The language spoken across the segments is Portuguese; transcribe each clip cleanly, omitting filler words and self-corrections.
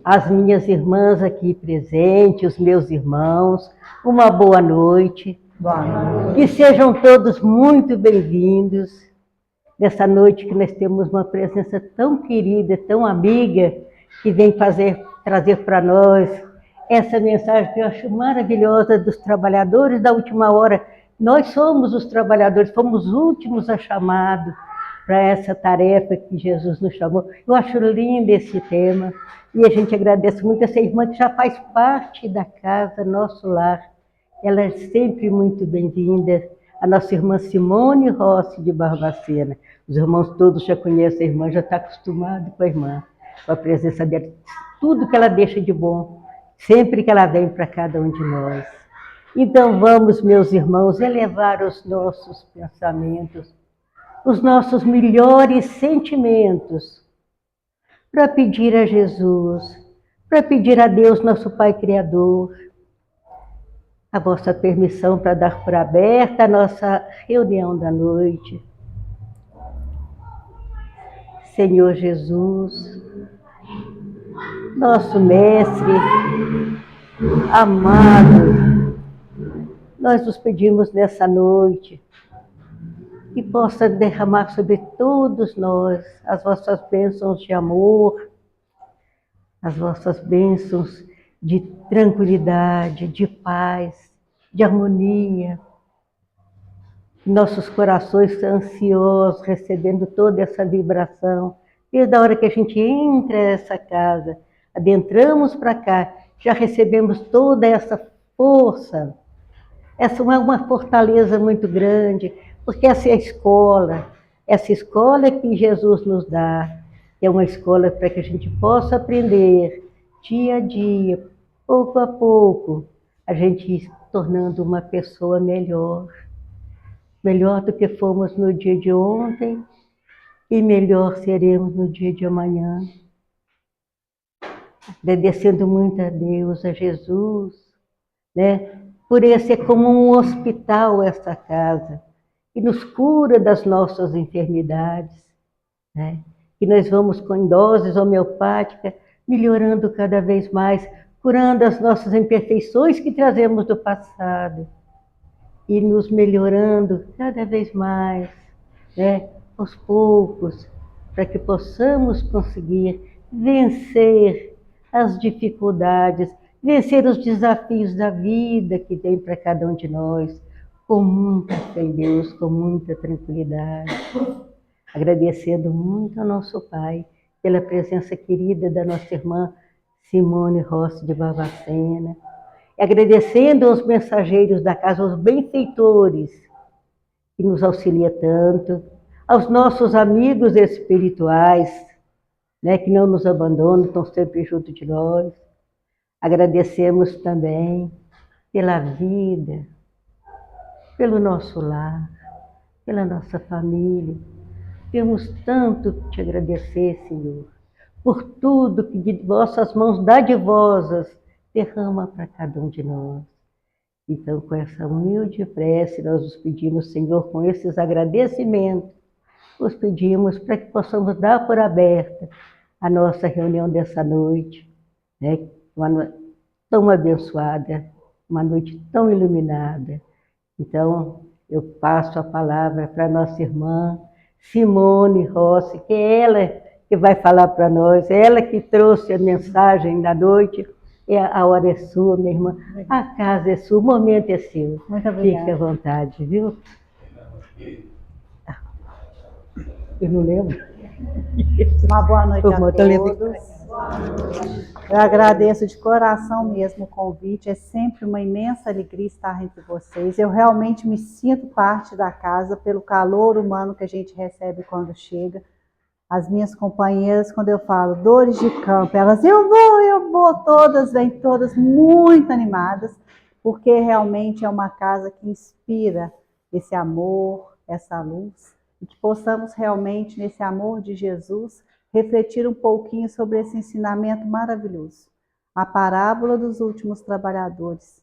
as minhas irmãs aqui presentes, os meus irmãos, uma boa noite. Boa noite. Que sejam todos muito bem-vindos nessa noite que nós temos uma presença tão querida, tão amiga, que vem trazer para nós essa mensagem que eu acho maravilhosa dos trabalhadores da última hora. Nós somos os trabalhadores, fomos os últimos a chamado para essa tarefa que Jesus nos chamou. Eu acho lindo esse tema e a gente agradece muito essa irmã que já faz parte da casa, nosso lar. Ela é sempre muito bem-vinda, a nossa irmã Simone Rossi de Barbacena. Os irmãos todos já conhecem a irmã, já está acostumado com a irmã, com a presença dela, tudo que ela deixa de bom, sempre que ela vem para cada um de nós. Então vamos, meus irmãos, elevar os nossos pensamentos, os nossos melhores sentimentos, para pedir a Jesus, para pedir a Deus, nosso Pai Criador, a vossa permissão para dar por aberta a nossa reunião da noite. Senhor Jesus, nosso Mestre amado, nós nos pedimos nessa noite que possa derramar sobre todos nós as vossas bênçãos de amor, as vossas bênçãos de tranquilidade, de paz, de harmonia. Nossos corações estão ansiosos, recebendo toda essa vibração. Desde a hora que a gente entra nessa casa, adentramos para cá, já recebemos toda essa força. Essa é uma fortaleza muito grande, porque essa é a escola. Essa escola que Jesus nos dá, é uma escola para que a gente possa aprender dia a dia, pouco a pouco, a gente ir se tornando uma pessoa melhor. Melhor do que fomos no dia de ontem e melhor seremos no dia de amanhã. Agradecendo muito a Deus, a Jesus, né? Por esse é como um hospital essa casa, que nos cura das nossas enfermidades, né? Que nós vamos com doses homeopáticas, melhorando cada vez mais, curando as nossas imperfeições que trazemos do passado. E nos melhorando cada vez mais, né, aos poucos, para que possamos conseguir vencer as dificuldades, vencer os desafios da vida que tem para cada um de nós, com muita fé em Deus, com muita tranquilidade. Agradecendo muito ao nosso Pai pela presença querida da nossa irmã Simone Rossi de Barbacena, agradecendo aos mensageiros da casa, aos benfeitores que nos auxiliam tanto, aos nossos amigos espirituais, né, que não nos abandonam, estão sempre junto de nós. Agradecemos também pela vida, pelo nosso lar, pela nossa família. Temos tanto que te agradecer, Senhor, por tudo que de vossas mãos dadivosas derrama para cada um de nós. Então, com essa humilde prece, nós os pedimos, Senhor, com esses agradecimentos, os pedimos para que possamos dar por aberta a nossa reunião dessa noite, né? Uma noite tão abençoada, uma noite tão iluminada. Então, eu passo a palavra para a nossa irmã Simone Rossi, que é ela que vai falar para nós, ela que trouxe a mensagem da noite. A hora é sua, minha irmã, a casa é sua, o momento é seu. Muito obrigada. Fique à vontade, viu? Eu não lembro. Uma boa noite a todos. Eu agradeço de coração mesmo o convite, é sempre uma imensa alegria estar entre vocês. Eu realmente me sinto parte da casa pelo calor humano que a gente recebe quando chega. As minhas companheiras, quando eu falo dores de campo, elas, eu vou, todas, vêm todas muito animadas, porque realmente é uma casa que inspira esse amor, essa luz, e que possamos realmente, nesse amor de Jesus, refletir um pouquinho sobre esse ensinamento maravilhoso. A parábola dos últimos trabalhadores,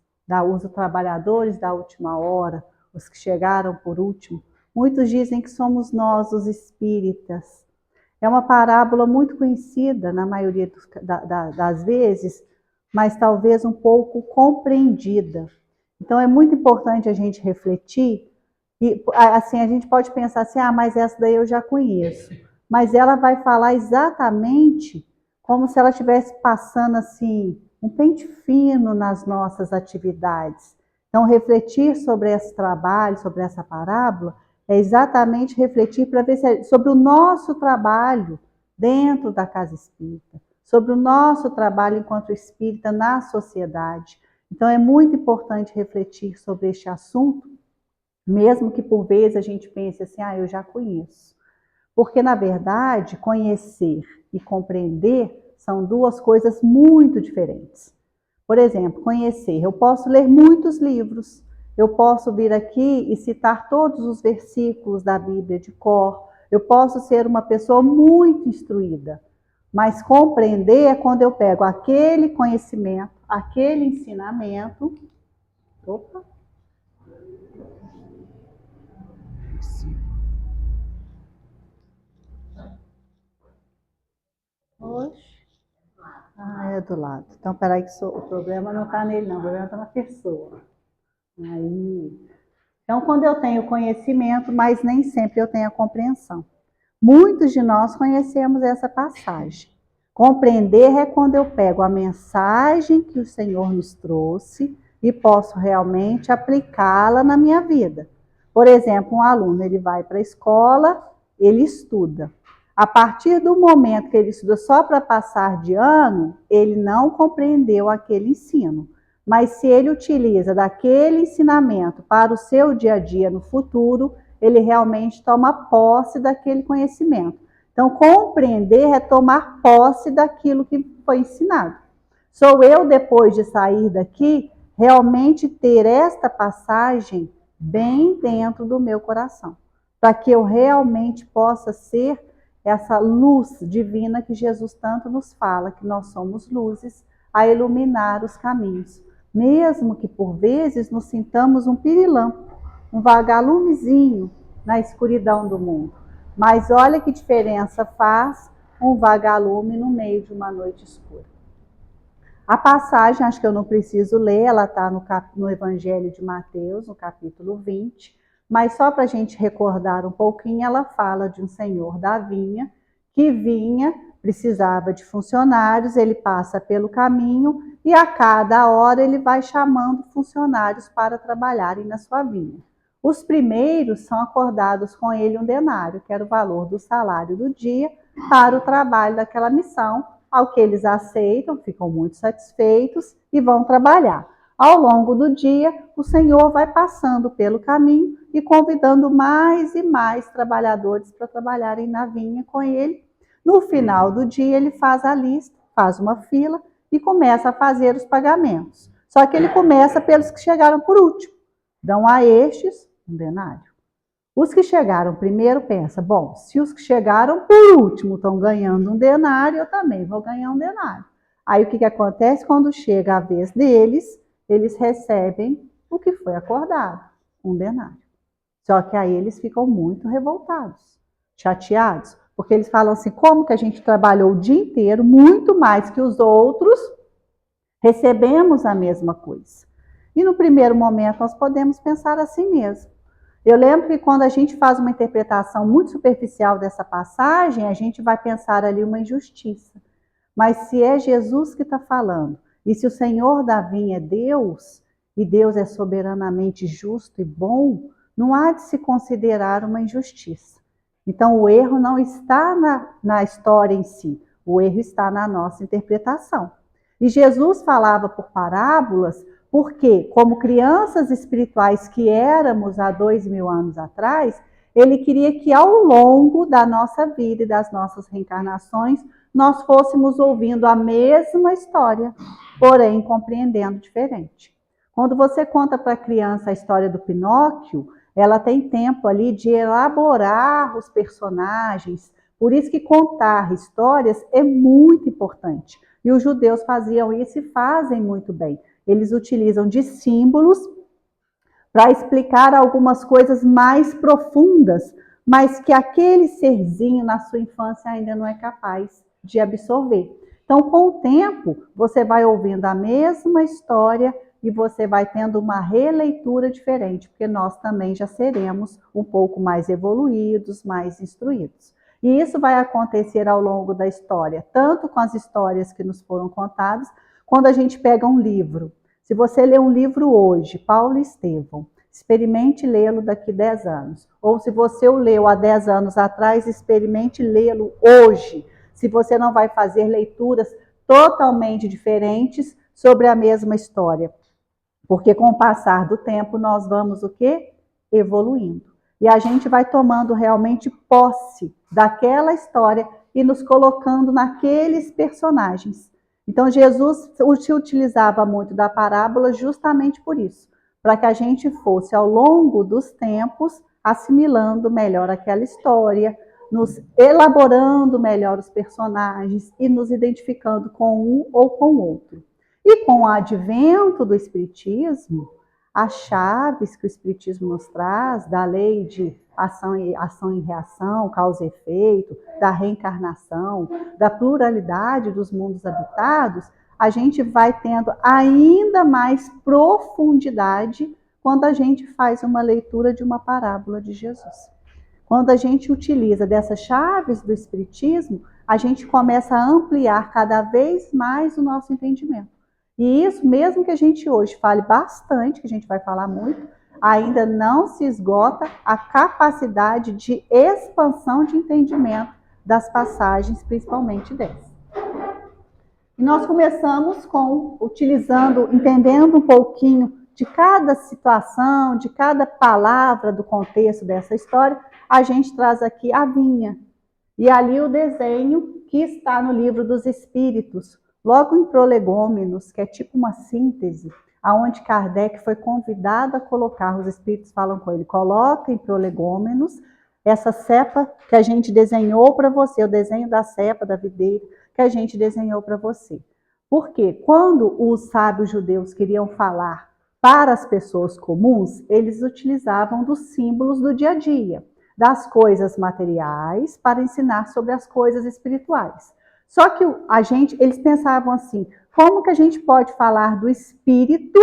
os trabalhadores da última hora, os que chegaram por último. Muitos dizem que somos nós, os espíritas. É uma parábola muito conhecida na maioria das vezes, mas talvez um pouco compreendida. Então é muito importante a gente refletir, e assim, a gente pode pensar assim, mas essa daí eu já conheço. Mas ela vai falar exatamente como se ela estivesse passando assim, um pente fino nas nossas atividades. Então, refletir sobre esse trabalho, sobre essa parábola, é exatamente refletir para ver sobre o nosso trabalho dentro da casa espírita, sobre o nosso trabalho enquanto espírita na sociedade. Então, é muito importante refletir sobre este assunto, mesmo que por vezes a gente pense assim, eu já conheço. Porque, na verdade, conhecer e compreender são duas coisas muito diferentes. Por exemplo, conhecer. Eu posso ler muitos livros, eu posso vir aqui e citar todos os versículos da Bíblia de cor, eu posso ser uma pessoa muito instruída, mas compreender é quando eu pego aquele conhecimento, aquele ensinamento. Opa! Oxe. É do lado. Então, peraí que o problema não está nele, não. O problema está na pessoa. Então, quando eu tenho conhecimento, mas nem sempre eu tenho a compreensão. Muitos de nós conhecemos essa passagem. Compreender é quando eu pego a mensagem que o Senhor nos trouxe e posso realmente aplicá-la na minha vida. Por exemplo, um aluno, ele vai para a escola, ele estuda. A partir do momento que ele estuda só para passar de ano, ele não compreendeu aquele ensino. Mas se ele utiliza daquele ensinamento para o seu dia a dia no futuro, ele realmente toma posse daquele conhecimento. Então, compreender é tomar posse daquilo que foi ensinado. Sou eu, depois de sair daqui, realmente ter esta passagem bem dentro do meu coração, para que eu realmente possa ser essa luz divina que Jesus tanto nos fala, que nós somos luzes a iluminar os caminhos. Mesmo que por vezes nos sintamos um pirilampo, um vagalumezinho na escuridão do mundo. Mas olha que diferença faz um vagalume no meio de uma noite escura. A passagem, acho que eu não preciso ler, ela está no Evangelho de Mateus, no capítulo 20, mas só para a gente recordar um pouquinho, ela fala de um senhor da vinha, que vinha, precisava de funcionários, ele passa pelo caminho e a cada hora ele vai chamando funcionários para trabalharem na sua vinha. Os primeiros são acordados com ele um denário, que era o valor do salário do dia, para o trabalho daquela missão, ao que eles aceitam, ficam muito satisfeitos e vão trabalhar. Ao longo do dia, o Senhor vai passando pelo caminho e convidando mais e mais trabalhadores para trabalharem na vinha com ele. No final do dia, ele faz a lista, faz uma fila e começa a fazer os pagamentos. Só que ele começa pelos que chegaram por último. Dão a estes um denário. Os que chegaram primeiro pensam, bom, se os que chegaram por último estão ganhando um denário, eu também vou ganhar um denário. Aí o que acontece? Quando chega a vez deles, eles recebem o que foi acordado, um denário. Só que aí eles ficam muito revoltados, chateados, porque eles falam assim, como que a gente trabalhou o dia inteiro, muito mais que os outros, recebemos a mesma coisa. E no primeiro momento nós podemos pensar assim mesmo. Eu lembro que quando a gente faz uma interpretação muito superficial dessa passagem, a gente vai pensar ali uma injustiça. Mas se é Jesus que está falando, e se o Senhor da vinha é Deus, e Deus é soberanamente justo e bom, não há de se considerar uma injustiça. Então o erro não está na história em si, o erro está na nossa interpretação. E Jesus falava por parábolas, porque, como crianças espirituais que éramos há 2000 anos atrás, ele queria que ao longo da nossa vida e das nossas reencarnações, nós fôssemos ouvindo a mesma história, porém compreendendo diferente. Quando você conta para a criança a história do Pinóquio, ela tem tempo ali de elaborar os personagens, por isso que contar histórias é muito importante. E os judeus faziam isso e fazem muito bem. Eles utilizam de símbolos para explicar algumas coisas mais profundas, mas que aquele serzinho na sua infância ainda não é capaz de absorver. Então, com o tempo, você vai ouvindo a mesma história e você vai tendo uma releitura diferente, porque nós também já seremos um pouco mais evoluídos, mais instruídos. E isso vai acontecer ao longo da história, tanto com as histórias que nos foram contadas, quando a gente pega um livro. Se você lê um livro hoje, Paulo e Estevão, experimente lê-lo daqui 10 anos. Ou se você o leu há 10 anos atrás, experimente lê-lo hoje. Se você não vai fazer leituras totalmente diferentes sobre a mesma história. Porque com o passar do tempo nós vamos o quê? Evoluindo. E a gente vai tomando realmente posse daquela história e nos colocando naqueles personagens. Então Jesus se utilizava muito da parábola justamente por isso, para que a gente fosse ao longo dos tempos assimilando melhor aquela história, nos elaborando melhor os personagens e nos identificando com um ou com o outro. E com o advento do Espiritismo, as chaves que o Espiritismo nos traz, da lei de ação e reação, causa e efeito, da reencarnação, da pluralidade dos mundos habitados, a gente vai tendo ainda mais profundidade quando a gente faz uma leitura de uma parábola de Jesus. Quando a gente utiliza dessas chaves do Espiritismo, a gente começa a ampliar cada vez mais o nosso entendimento. E isso, mesmo que a gente hoje fale bastante, que a gente vai falar muito, ainda não se esgota a capacidade de expansão de entendimento das passagens, principalmente dessa. E nós começamos entendendo um pouquinho de cada situação, de cada palavra do contexto dessa história, a gente traz aqui a vinha. E ali o desenho que está no Livro dos Espíritos, logo em Prolegômenos, que é tipo uma síntese, aonde Kardec foi convidado a colocar, os espíritos falam com ele, coloca em Prolegômenos essa cepa que a gente desenhou para você, o desenho da cepa, da videira, que a gente desenhou para você. Porque quando os sábios judeus queriam falar para as pessoas comuns, eles utilizavam dos símbolos do dia a dia, das coisas materiais, para ensinar sobre as coisas espirituais. Só que eles pensavam assim, como que a gente pode falar do espírito,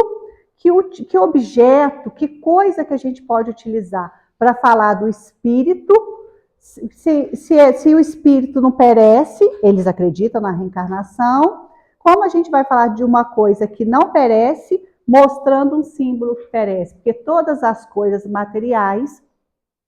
que objeto, que coisa que a gente pode utilizar para falar do espírito, se o espírito não perece, eles acreditam na reencarnação, como a gente vai falar de uma coisa que não perece, mostrando um símbolo que perece? Porque todas as coisas materiais,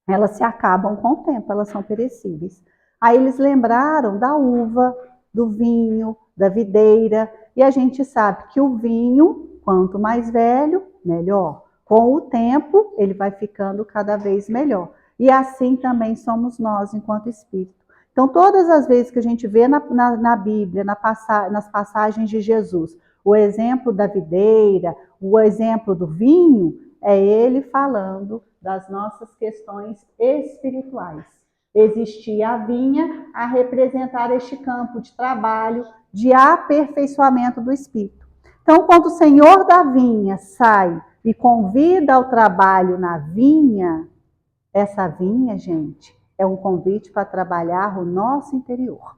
elas se acabam com o tempo, elas são perecíveis. Aí eles lembraram da uva, do vinho, da videira, e a gente sabe que o vinho, quanto mais velho, melhor. Com o tempo, ele vai ficando cada vez melhor. E assim também somos nós, enquanto espírito. Então, todas as vezes que a gente vê na Bíblia, nas passagens de Jesus, o exemplo da videira, o exemplo do vinho, é ele falando das nossas questões espirituais. Existia a vinha a representar este campo de trabalho, de aperfeiçoamento do espírito. Então, quando o senhor da vinha sai e convida ao trabalho na vinha, essa vinha, gente, é um convite para trabalhar o nosso interior.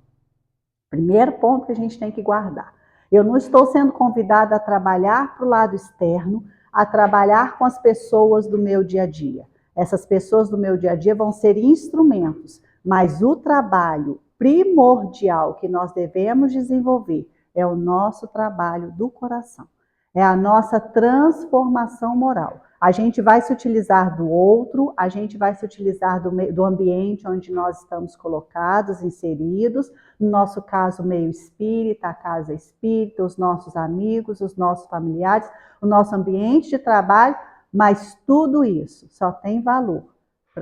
Primeiro ponto que a gente tem que guardar. Eu não estou sendo convidada a trabalhar para o lado externo, a trabalhar com as pessoas do meu dia a dia. Essas pessoas do meu dia a dia vão ser instrumentos, mas o trabalho primordial que nós devemos desenvolver é o nosso trabalho do coração. É a nossa transformação moral. A gente vai se utilizar do outro, a gente vai se utilizar do ambiente onde nós estamos colocados, inseridos, no nosso caso, o meio espírita, a casa espírita, os nossos amigos, os nossos familiares, o nosso ambiente de trabalho, mas tudo isso só tem valor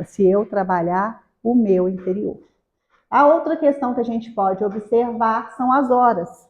se eu trabalhar o meu interior. A outra questão que a gente pode observar são as horas.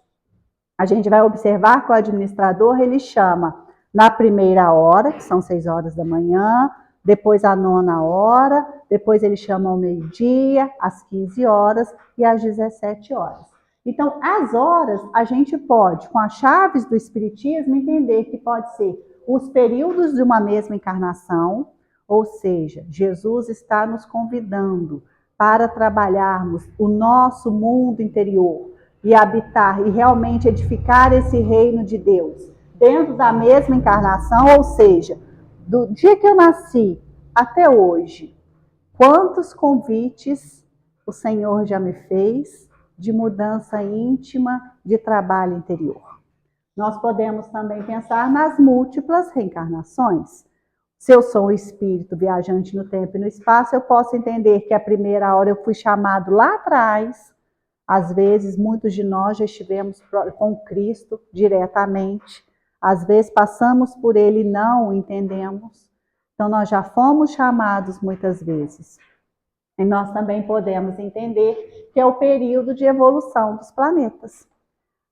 A gente vai observar que o administrador, ele chama na primeira hora, que são 6 horas da manhã, depois a 9ª hora, depois ele chama ao meio-dia, às 15 horas e às 17 horas. Então, as horas, a gente pode, com as chaves do Espiritismo, entender que pode ser os períodos de uma mesma encarnação, Ou seja, Jesus está nos convidando para trabalharmos o nosso mundo interior e habitar e realmente edificar esse reino de Deus dentro da mesma encarnação, ou seja, do dia que eu nasci até hoje, quantos convites o Senhor já me fez de mudança íntima, de trabalho interior. Nós podemos também pensar nas múltiplas reencarnações. Se eu sou um espírito viajante no tempo e no espaço, eu posso entender que a primeira hora eu fui chamado lá atrás. Às vezes, muitos de nós já estivemos com Cristo diretamente. Às vezes, passamos por Ele e não o entendemos. Então, nós já fomos chamados muitas vezes. E nós também podemos entender que é o período de evolução dos planetas.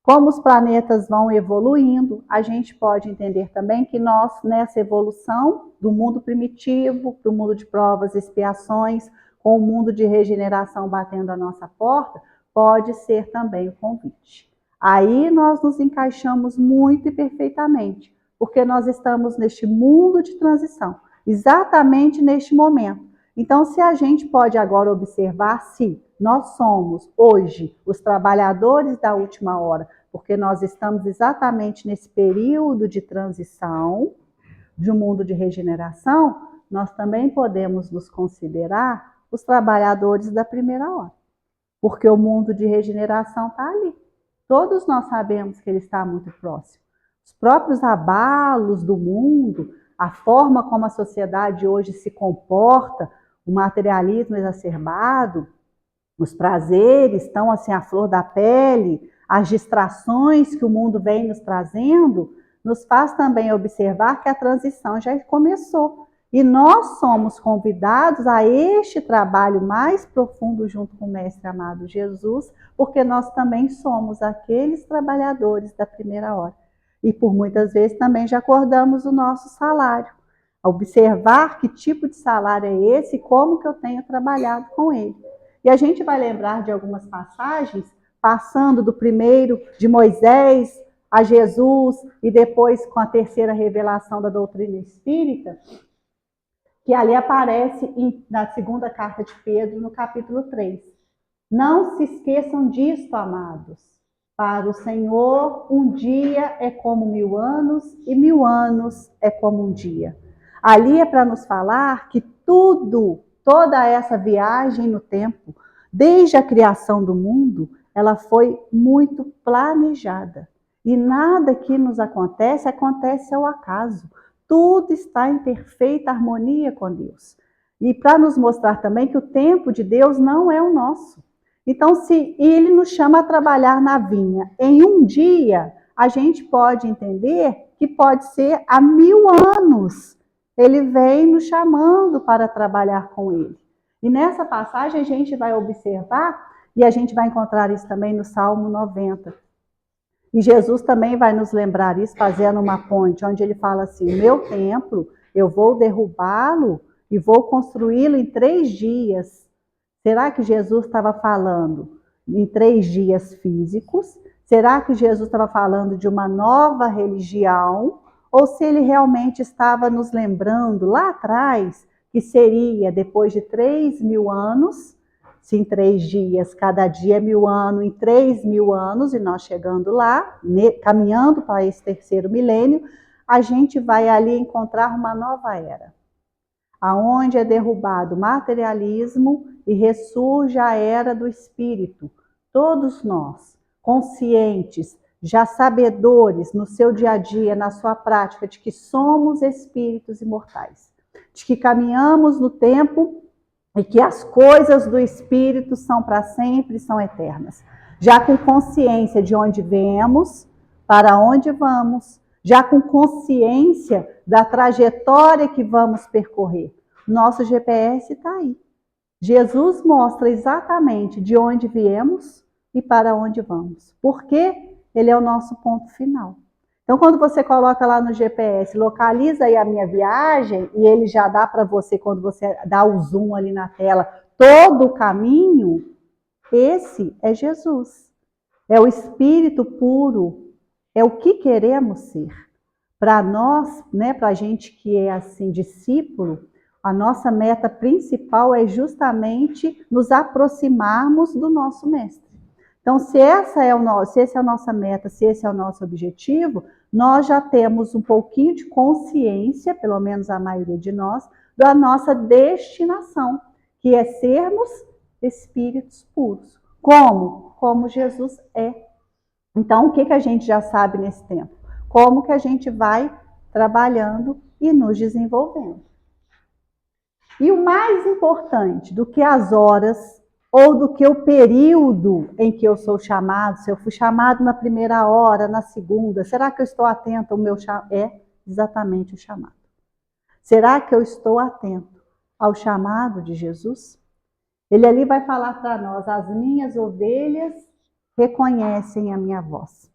Como os planetas vão evoluindo, a gente pode entender também que nós, nessa evolução do mundo primitivo, do mundo de provas e expiações, com o mundo de regeneração batendo a nossa porta, pode ser também o convite. Aí nós nos encaixamos muito e perfeitamente, porque nós estamos neste mundo de transição, exatamente neste momento. Então, se a gente pode agora observar se nós somos hoje os trabalhadores da última hora, porque nós estamos exatamente nesse período de transição de um mundo de regeneração, nós também podemos nos considerar os trabalhadores da primeira hora, porque o mundo de regeneração está ali. Todos nós sabemos que ele está muito próximo. Os próprios abalos do mundo, a forma como a sociedade hoje se comporta, o materialismo exacerbado, os prazeres estão assim à flor da pele, as distrações que o mundo vem nos trazendo, nos faz também observar que a transição já começou. E nós somos convidados a este trabalho mais profundo junto com o Mestre amado Jesus, porque nós também somos aqueles trabalhadores da primeira hora. E por muitas vezes também já acordamos o nosso salário. Observar que tipo de salário é esse e como que eu tenho trabalhado com ele. E a gente vai lembrar de algumas passagens, passando do primeiro de Moisés a Jesus e depois com a terceira revelação da doutrina espírita, que ali aparece na segunda carta de Pedro, no capítulo 3. Não se esqueçam disto, amados. Para o Senhor, um dia é como 1000 anos e 1000 anos é como um dia. Ali é para nos falar que toda essa viagem no tempo, desde a criação do mundo, ela foi muito planejada. E nada que nos acontece ao acaso. Tudo está em perfeita harmonia com Deus. E para nos mostrar também que o tempo de Deus não é o nosso. Então, se ele nos chama a trabalhar na vinha em um dia, a gente pode entender que pode ser há 1000 anos. Ele vem nos chamando para trabalhar com ele. E nessa passagem a gente vai observar, e a gente vai encontrar isso também no Salmo 90. E Jesus também vai nos lembrar isso, fazendo uma ponte, onde ele fala assim: meu templo, eu vou derrubá-lo e vou construí-lo em 3 dias. Será que Jesus estava falando em 3 dias físicos? Será que Jesus estava falando de uma nova religião? Ou se ele realmente estava nos lembrando lá atrás que seria depois de 3000 anos, se em 3 dias, cada dia é 1000 anos, em 3000 anos, e nós chegando lá, caminhando para esse terceiro milênio, a gente vai ali encontrar uma nova era, aonde é derrubado o materialismo e ressurge a era do espírito. Todos nós, conscientes, já sabedores no seu dia a dia, na sua prática, de que somos espíritos imortais, de que caminhamos no tempo e que as coisas do espírito são para sempre, são eternas. Já com consciência de onde viemos, para onde vamos, já com consciência da trajetória que vamos percorrer. Nosso GPS está aí. Jesus mostra exatamente de onde viemos e para onde vamos. Por quê? Ele é o nosso ponto final. Então, quando você coloca lá no GPS, localiza aí a minha viagem, e ele já dá para você, quando você dá o zoom ali na tela, todo o caminho, esse é Jesus. É o Espírito puro, é o que queremos ser. Para nós, né, para a gente que é assim, discípulo, A nossa meta principal é justamente nos aproximarmos do nosso mestre. Então, se essa é se essa é a nossa meta, se esse é o nosso objetivo, nós já temos um pouquinho de consciência, pelo menos a maioria de nós, da nossa destinação, que é sermos espíritos puros. Como? Como Jesus é. Então, o que a gente já sabe nesse tempo? Como que a gente vai trabalhando e nos desenvolvendo. E o mais importante do que as horas ou do que o período em que eu sou chamado, se eu fui chamado na primeira hora, na segunda, será que eu estou atento ao meu chamado? É exatamente o chamado. Será que eu estou atento ao chamado de Jesus? Ele ali vai falar para nós, as minhas ovelhas reconhecem a minha voz.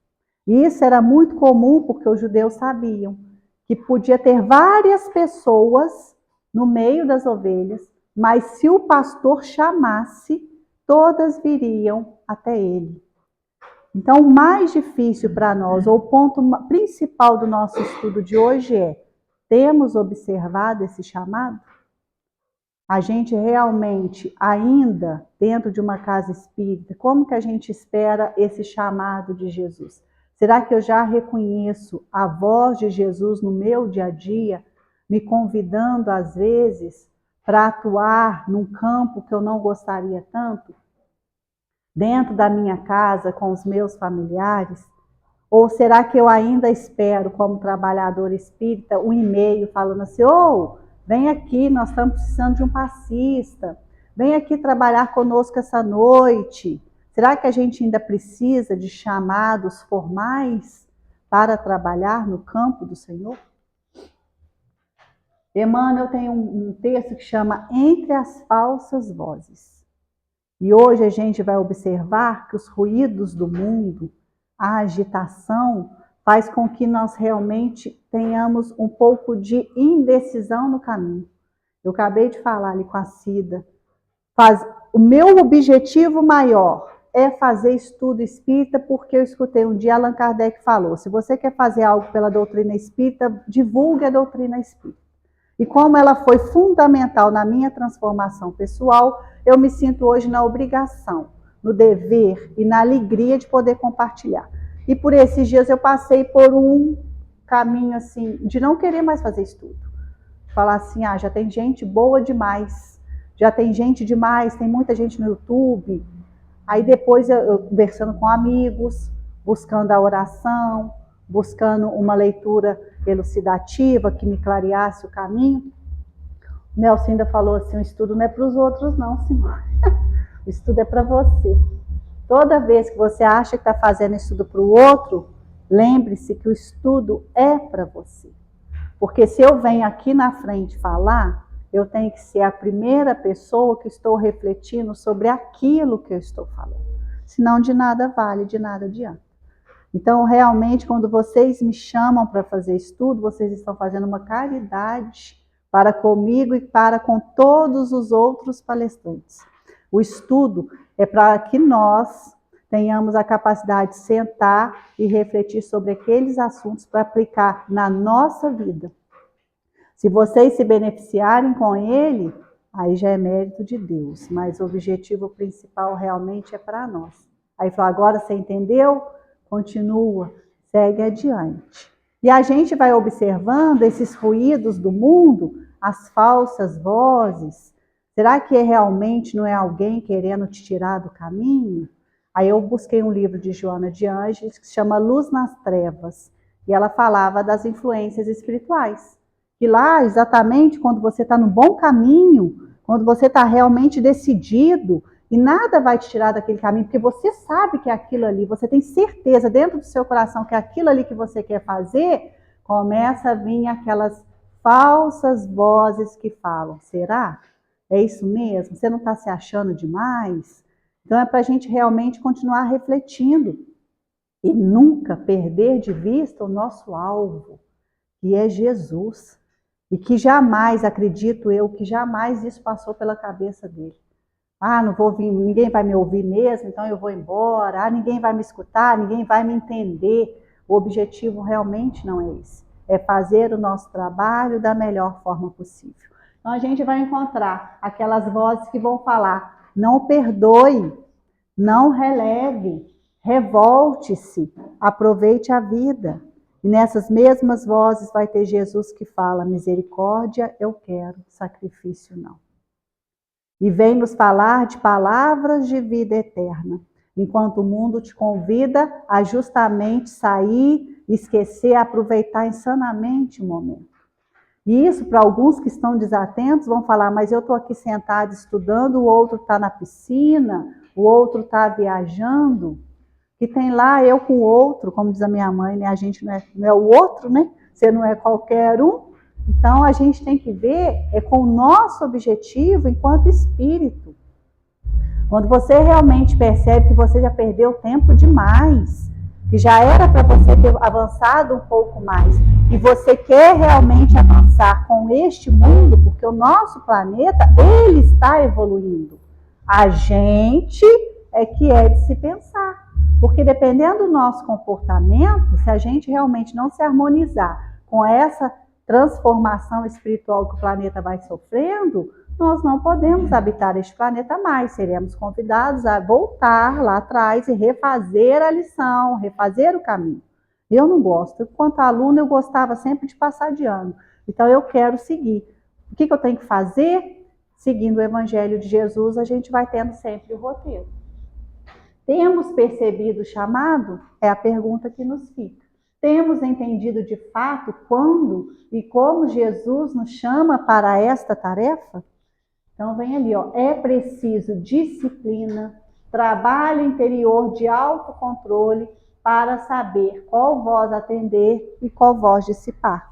E isso era muito comum porque os judeus sabiam que podia ter várias pessoas no meio das ovelhas, mas se o pastor chamasse, todas viriam até ele. Então, o mais difícil para nós, ou o ponto principal do nosso estudo de hoje é: temos observado esse chamado? A gente realmente, ainda dentro de uma casa espírita, como que a gente espera esse chamado de Jesus? Será que eu já reconheço a voz de Jesus no meu dia a dia, me convidando às vezes para atuar num campo que eu não gostaria tanto? Dentro da minha casa, com os meus familiares? Ou será que eu ainda espero, como trabalhador espírita, um e-mail falando assim: vem aqui, nós estamos precisando de um passista, vem aqui trabalhar conosco essa noite. Será que a gente ainda precisa de chamados formais para trabalhar no campo do Senhor? Emmanuel tem um texto que chama Entre as Falsas Vozes. E hoje a gente vai observar que os ruídos do mundo, a agitação, faz com que nós realmente tenhamos um pouco de indecisão no caminho. Eu acabei de falar ali com a Cida. O meu objetivo maior é fazer estudo espírita, porque eu escutei um dia Allan Kardec falou: se você quer fazer algo pela doutrina espírita, divulgue a doutrina espírita. E como ela foi fundamental na minha transformação pessoal, eu me sinto hoje na obrigação, no dever e na alegria de poder compartilhar. E por esses dias eu passei por um caminho assim, de não querer mais fazer estudo. Falar assim: já tem gente boa demais, já tem gente demais, tem muita gente no YouTube. Aí depois eu conversando com amigos, buscando a oração, buscando uma leitura elucidativa que me clareasse o caminho. Nelson ainda falou assim: o estudo não é para os outros não, Simone. O estudo é para você. Toda vez que você acha que está fazendo estudo para o outro, lembre-se que o estudo é para você. Porque se eu venho aqui na frente falar, eu tenho que ser a primeira pessoa que estou refletindo sobre aquilo que eu estou falando. Senão de nada vale, de nada adianta. Então, realmente, quando vocês me chamam para fazer estudo, vocês estão fazendo uma caridade para comigo e para com todos os outros palestrantes. O estudo é para que nós tenhamos a capacidade de sentar e refletir sobre aqueles assuntos para aplicar na nossa vida. Se vocês se beneficiarem com ele, aí já é mérito de Deus, mas o objetivo principal realmente é para nós. Aí falou: agora você entendeu? Continua, segue adiante. E a gente vai observando esses ruídos do mundo, as falsas vozes. Será que realmente não é alguém querendo te tirar do caminho? Aí eu busquei um livro de Joana de Ângeles que se chama Luz nas Trevas. E ela falava das influências espirituais. E lá, exatamente, quando você está no bom caminho, quando você está realmente decidido, e nada vai te tirar daquele caminho, porque você sabe que é aquilo ali, você tem certeza dentro do seu coração que é aquilo ali que você quer fazer, começa a vir aquelas falsas vozes que falam: será? É isso mesmo? Você não está se achando demais? Então é para a gente realmente continuar refletindo e nunca perder de vista o nosso alvo, que é Jesus. E que jamais, acredito eu, que jamais isso passou pela cabeça dele. Não vou vir, ninguém vai me ouvir mesmo, então eu vou embora. Ninguém vai me escutar, ninguém vai me entender. O objetivo realmente não é esse. É fazer o nosso trabalho da melhor forma possível. Então a gente vai encontrar aquelas vozes que vão falar: não perdoe, não releve, revolte-se, aproveite a vida. E nessas mesmas vozes vai ter Jesus que fala: misericórdia eu quero, sacrifício não. E vem nos falar de palavras de vida eterna, enquanto o mundo te convida a justamente sair, esquecer, aproveitar insanamente o momento. E isso, para alguns que estão desatentos, vão falar: mas eu estou aqui sentado estudando, o outro está na piscina, o outro está viajando. Que tem lá eu com o outro, como diz a minha mãe, né? A gente não é o outro, né? Você não é qualquer um. Então a gente tem que ver com o nosso objetivo enquanto espírito. Quando você realmente percebe que você já perdeu tempo demais, que já era para você ter avançado um pouco mais, e você quer realmente avançar com este mundo, porque o nosso planeta, ele está evoluindo. A gente é que é de se pensar. Porque dependendo do nosso comportamento, se a gente realmente não se harmonizar com essa transformação espiritual que o planeta vai sofrendo, nós não podemos habitar este planeta mais. Seremos convidados a voltar lá atrás e refazer a lição, refazer o caminho. Eu não gosto. Enquanto aluna, eu gostava sempre de passar de ano. Então, eu quero seguir. O que eu tenho que fazer? Seguindo o Evangelho de Jesus, a gente vai tendo sempre o roteiro. Temos percebido o chamado? É a pergunta que nos fica. Temos entendido de fato quando e como Jesus nos chama para esta tarefa? Então vem ali, ó, é preciso disciplina, trabalho interior de autocontrole para saber qual voz atender e qual voz dissipar.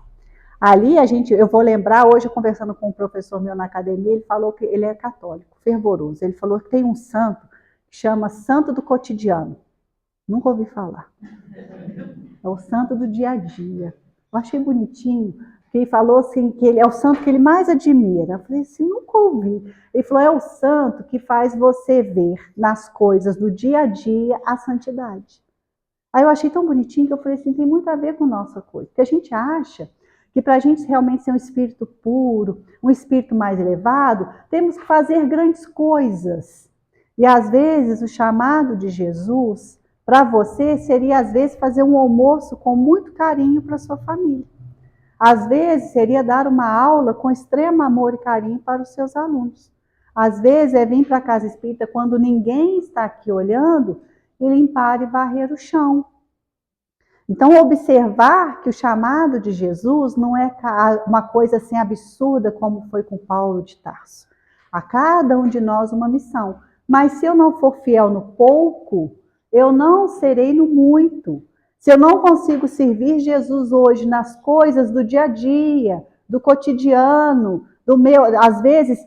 Ali eu vou lembrar, hoje conversando com um professor meu na academia, ele falou que ele é católico, fervoroso. Ele falou que tem um santo que chama Santo do Cotidiano. Nunca ouvi falar. É o santo do dia a dia. Eu achei bonitinho, porque ele falou assim, que ele é o santo que ele mais admira. Eu falei assim, nunca ouvi. Ele falou, é o santo que faz você ver nas coisas do dia a dia a santidade. Aí eu achei tão bonitinho que eu falei assim, tem muito a ver com nossa coisa. Porque a gente acha que para a gente realmente ser um espírito puro, um espírito mais elevado, temos que fazer grandes coisas. E às vezes o chamado de Jesus para você seria às vezes fazer um almoço com muito carinho para sua família. Às vezes seria dar uma aula com extremo amor e carinho para os seus alunos. Às vezes é vir para a casa espírita quando ninguém está aqui olhando e limpar e varrer o chão. Então, observar que o chamado de Jesus não é uma coisa assim absurda como foi com Paulo de Tarso. A cada um de nós uma missão. Mas se eu não for fiel no pouco, eu não serei no muito. Se eu não consigo servir Jesus hoje nas coisas do dia a dia, do cotidiano, do meu, às vezes,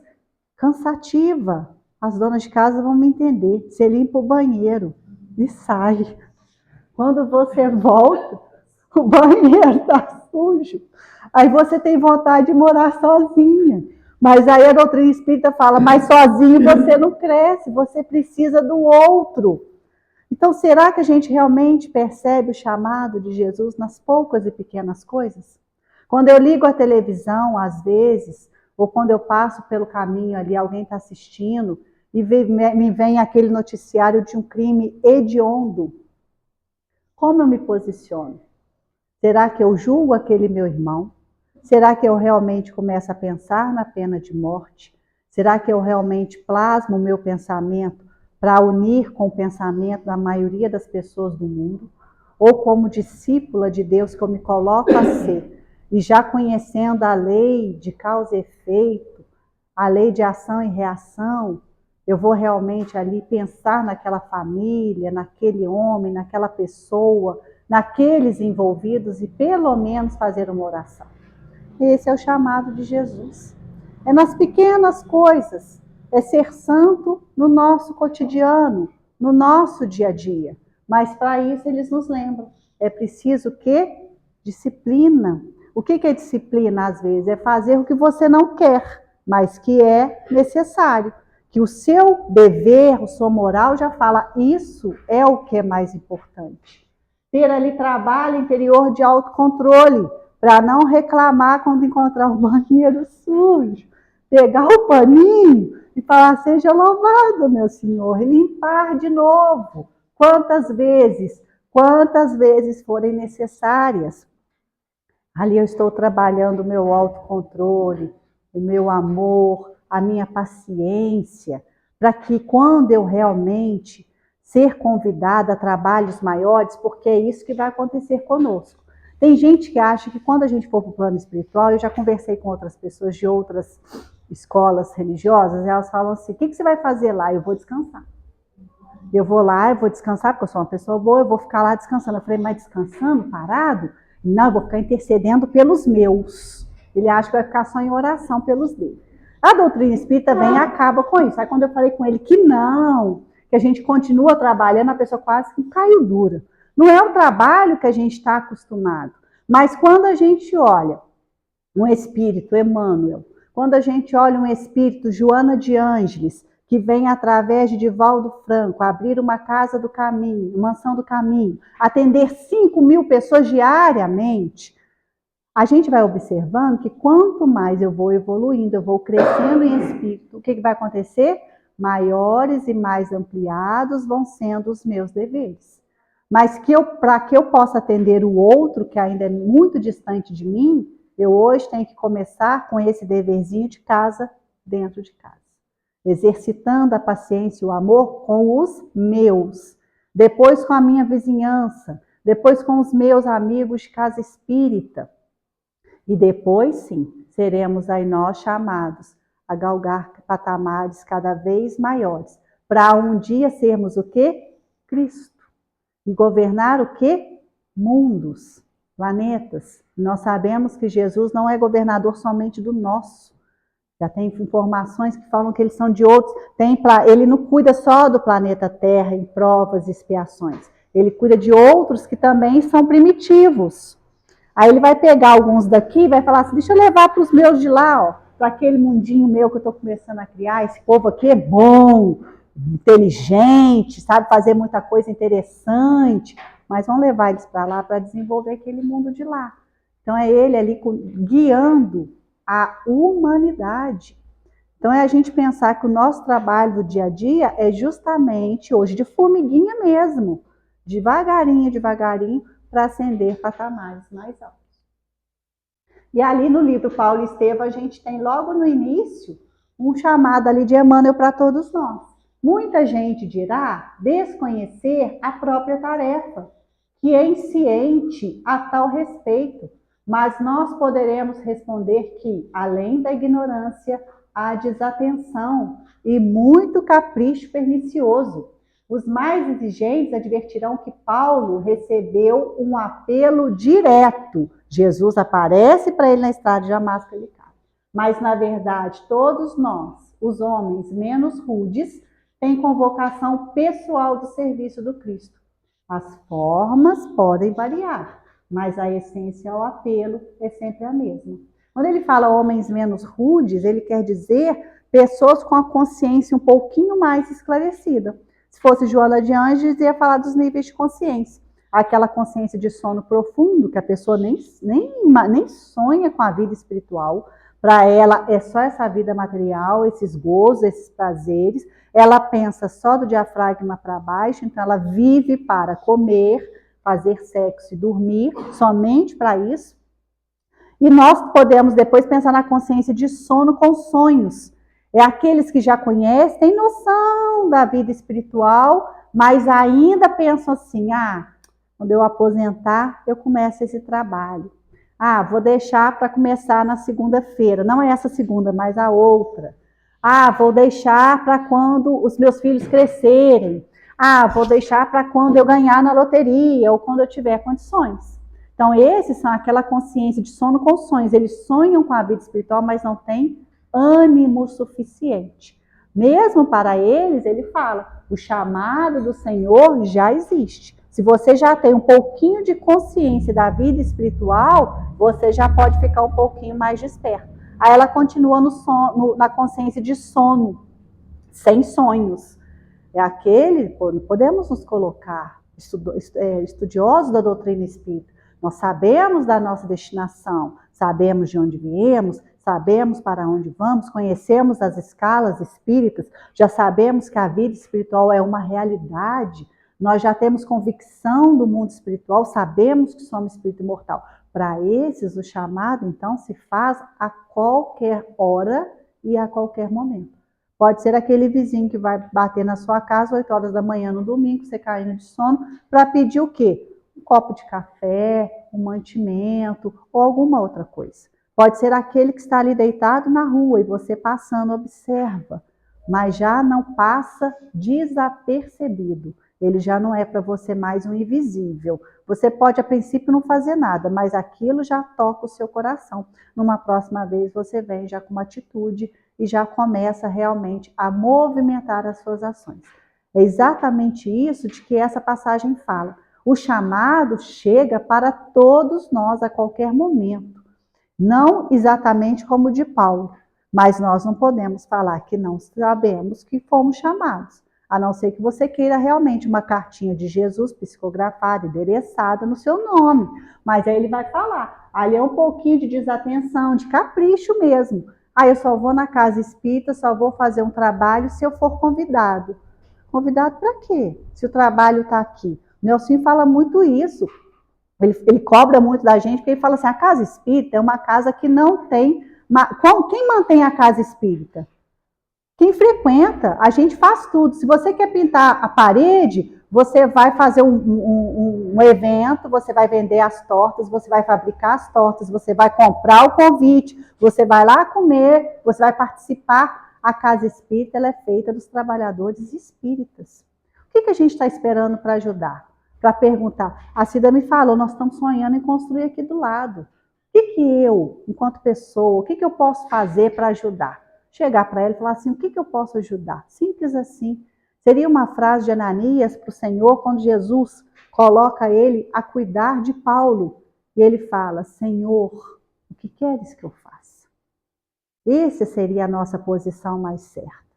cansativa. As donas de casa vão me entender. Você limpa o banheiro e sai. Quando você volta, o banheiro está sujo. Aí você tem vontade de morar sozinha. Mas aí a doutrina espírita fala, mas sozinho você não cresce, você precisa do outro. Então, será que a gente realmente percebe o chamado de Jesus nas poucas e pequenas coisas? Quando eu ligo a televisão, às vezes, ou quando eu passo pelo caminho ali, alguém está assistindo, e me vem aquele noticiário de um crime hediondo. Como eu me posiciono? Será que eu julgo aquele meu irmão? Será que eu realmente começo a pensar na pena de morte? Será que eu realmente plasmo o meu pensamento para unir com o pensamento da maioria das pessoas do mundo? Ou como discípula de Deus que eu me coloco a ser, e já conhecendo a lei de causa e efeito, a lei de ação e reação, eu vou realmente ali pensar naquela família, naquele homem, naquela pessoa, naqueles envolvidos e pelo menos fazer uma oração. Esse é o chamado de Jesus. É nas pequenas coisas, é ser santo no nosso cotidiano, no nosso dia a dia. Mas para isso eles nos lembram, é preciso que disciplina. O que é disciplina às vezes? É fazer o que você não quer, mas que é necessário. Que o seu dever, a sua moral já fala, isso é o que é mais importante. Ter ali trabalho interior de autocontrole, para não reclamar quando encontrar o banheiro sujo. pegar o paninho e falar, seja louvado, meu Senhor, e limpar de novo. Quantas vezes forem necessárias. Ali eu estou trabalhando o meu autocontrole, o meu amor, a minha paciência, para que quando eu realmente ser convidada a trabalhos maiores, porque é isso que vai acontecer conosco. Tem gente que acha que quando a gente for para o plano espiritual, eu já conversei com outras pessoas de outras escolas religiosas, elas falam assim, o que você vai fazer lá? Eu vou descansar. Eu vou lá, eu vou descansar, porque eu sou uma pessoa boa, eu vou ficar lá descansando. Eu falei, mas descansando, parado? Não, eu vou ficar intercedendo pelos meus. Ele acha que vai ficar só em oração pelos dele. A doutrina espírita vem e acaba com isso. Aí quando eu falei com ele que não, que a gente continua trabalhando, a pessoa quase que caiu dura. Não é o trabalho que a gente está acostumado. Mas quando a gente olha um espírito, Emmanuel, quando a gente olha um espírito, Joana de Ângeles, que vem através de Divaldo Franco, abrir uma casa do caminho, uma mansão do caminho, atender 5.000 pessoas diariamente, a gente vai observando que quanto mais eu vou evoluindo, eu vou crescendo em espírito, o que vai acontecer? Maiores e mais ampliados vão sendo os meus deveres. Mas para que eu possa atender o outro, que ainda é muito distante de mim, eu hoje tenho que começar com esse deverzinho de casa, dentro de casa. Exercitando a paciência e o amor com os meus, depois com a minha vizinhança, depois com os meus amigos de casa espírita. E depois, sim, seremos aí nós chamados a galgar patamares cada vez maiores, para um dia sermos o quê? Cristo. E governar o quê? Mundos, planetas. Nós sabemos que Jesus não é governador somente do nosso. Já tem informações que falam que eles são de outros. Ele não cuida só do planeta Terra em provas e expiações. Ele cuida de outros que também são primitivos. Aí ele vai pegar alguns daqui e vai falar assim, deixa eu levar para os meus de lá, para aquele mundinho meu que eu estou começando a criar. Esse povo aqui é bom, inteligente, sabe fazer muita coisa interessante, mas vamos levar eles para lá para desenvolver aquele mundo de lá. Então é ele ali guiando a humanidade. Então é a gente pensar que o nosso trabalho do dia a dia é justamente hoje de formiguinha mesmo, devagarinho, devagarinho, para ascender patamares mais altos. E ali no livro Paulo e Estevão a gente tem logo no início um chamado ali de Emmanuel para todos nós. Muita gente dirá desconhecer a própria tarefa, que é insciente a tal respeito, mas nós poderemos responder que, além da ignorância, há desatenção e muito capricho pernicioso. Os mais exigentes advertirão que Paulo recebeu um apelo direto. Jesus aparece para ele na estrada de Damasco, ele cai. Mas, na verdade, todos nós, os homens menos rudes, têm convocação pessoal do serviço do Cristo. As formas podem variar, mas a essência ao apelo é sempre a mesma. Quando ele fala homens menos rudes, ele quer dizer pessoas com a consciência um pouquinho mais esclarecida. Se fosse Joana de Ângeles, ia falar dos níveis de consciência. Aquela consciência de sono profundo, que a pessoa nem sonha com a vida espiritual. Para ela é só essa vida material, esses gozos, esses prazeres. Ela pensa só do diafragma para baixo, então ela vive para comer, fazer sexo e dormir, somente para isso. E nós podemos depois pensar na consciência de sono com sonhos. É aqueles que já conhecem, têm noção da vida espiritual, mas ainda pensam assim, quando eu aposentar, eu começo esse trabalho. Vou deixar para começar na segunda-feira. Não é essa segunda, mas a outra. Vou deixar para quando os meus filhos crescerem. Vou deixar para quando eu ganhar na loteria ou quando eu tiver condições. Então, esses são aquela consciência de sono com sonhos. Eles sonham com a vida espiritual, mas não têm ânimo suficiente. Mesmo para eles, ele fala, o chamado do Senhor já existe. Se você já tem um pouquinho de consciência da vida espiritual, você já pode ficar um pouquinho mais desperto. Aí ela continua na consciência de sono, sem sonhos. É aquele, não podemos nos colocar estudiosos da doutrina espírita. Nós sabemos da nossa destinação, sabemos de onde viemos, sabemos para onde vamos, conhecemos as escalas espíritas, já sabemos que a vida espiritual é uma realidade, nós já temos convicção do mundo espiritual, sabemos que somos espírito imortal. Para esses, o chamado, então, se faz a qualquer hora e a qualquer momento. Pode ser aquele vizinho que vai bater na sua casa 8 horas da manhã no domingo, você caindo de sono, para pedir o quê? Um copo de café, um mantimento ou alguma outra coisa. Pode ser aquele que está ali deitado na rua e você passando observa, mas já não passa desapercebido. Ele já não é para você mais um invisível. Você pode, a princípio, não fazer nada, mas aquilo já toca o seu coração. Numa próxima vez, você vem já com uma atitude e já começa realmente a movimentar as suas ações. É exatamente isso de que essa passagem fala. O chamado chega para todos nós a qualquer momento. Não exatamente como o de Paulo, mas nós não podemos falar que não sabemos que fomos chamados. A não ser que você queira realmente uma cartinha de Jesus psicografada, endereçada no seu nome. Mas aí ele vai falar. Aí é um pouquinho de desatenção, de capricho mesmo. Aí eu só vou na casa espírita, só vou fazer um trabalho se eu for convidado. Convidado para quê? Se o trabalho está aqui. O Nelson fala muito isso. Ele cobra muito da gente, porque ele fala assim, a casa espírita é uma casa que não tem... Quem mantém a casa espírita? Quem frequenta, a gente faz tudo. Se você quer pintar a parede, você vai fazer um evento, você vai vender as tortas, você vai fabricar as tortas, você vai comprar o convite, você vai lá comer, você vai participar. A casa espírita ela é feita dos trabalhadores espíritas. O que a gente está esperando para ajudar? Para perguntar. A Cida me falou, nós estamos sonhando em construir aqui do lado. O que eu, enquanto pessoa, o que eu posso fazer para ajudar? Chegar para ela e falar assim, o que eu posso ajudar? Simples assim. Seria uma frase de Ananias para o Senhor, quando Jesus coloca ele a cuidar de Paulo. E ele fala, Senhor, o que queres que eu faça? Essa seria a nossa posição mais certa.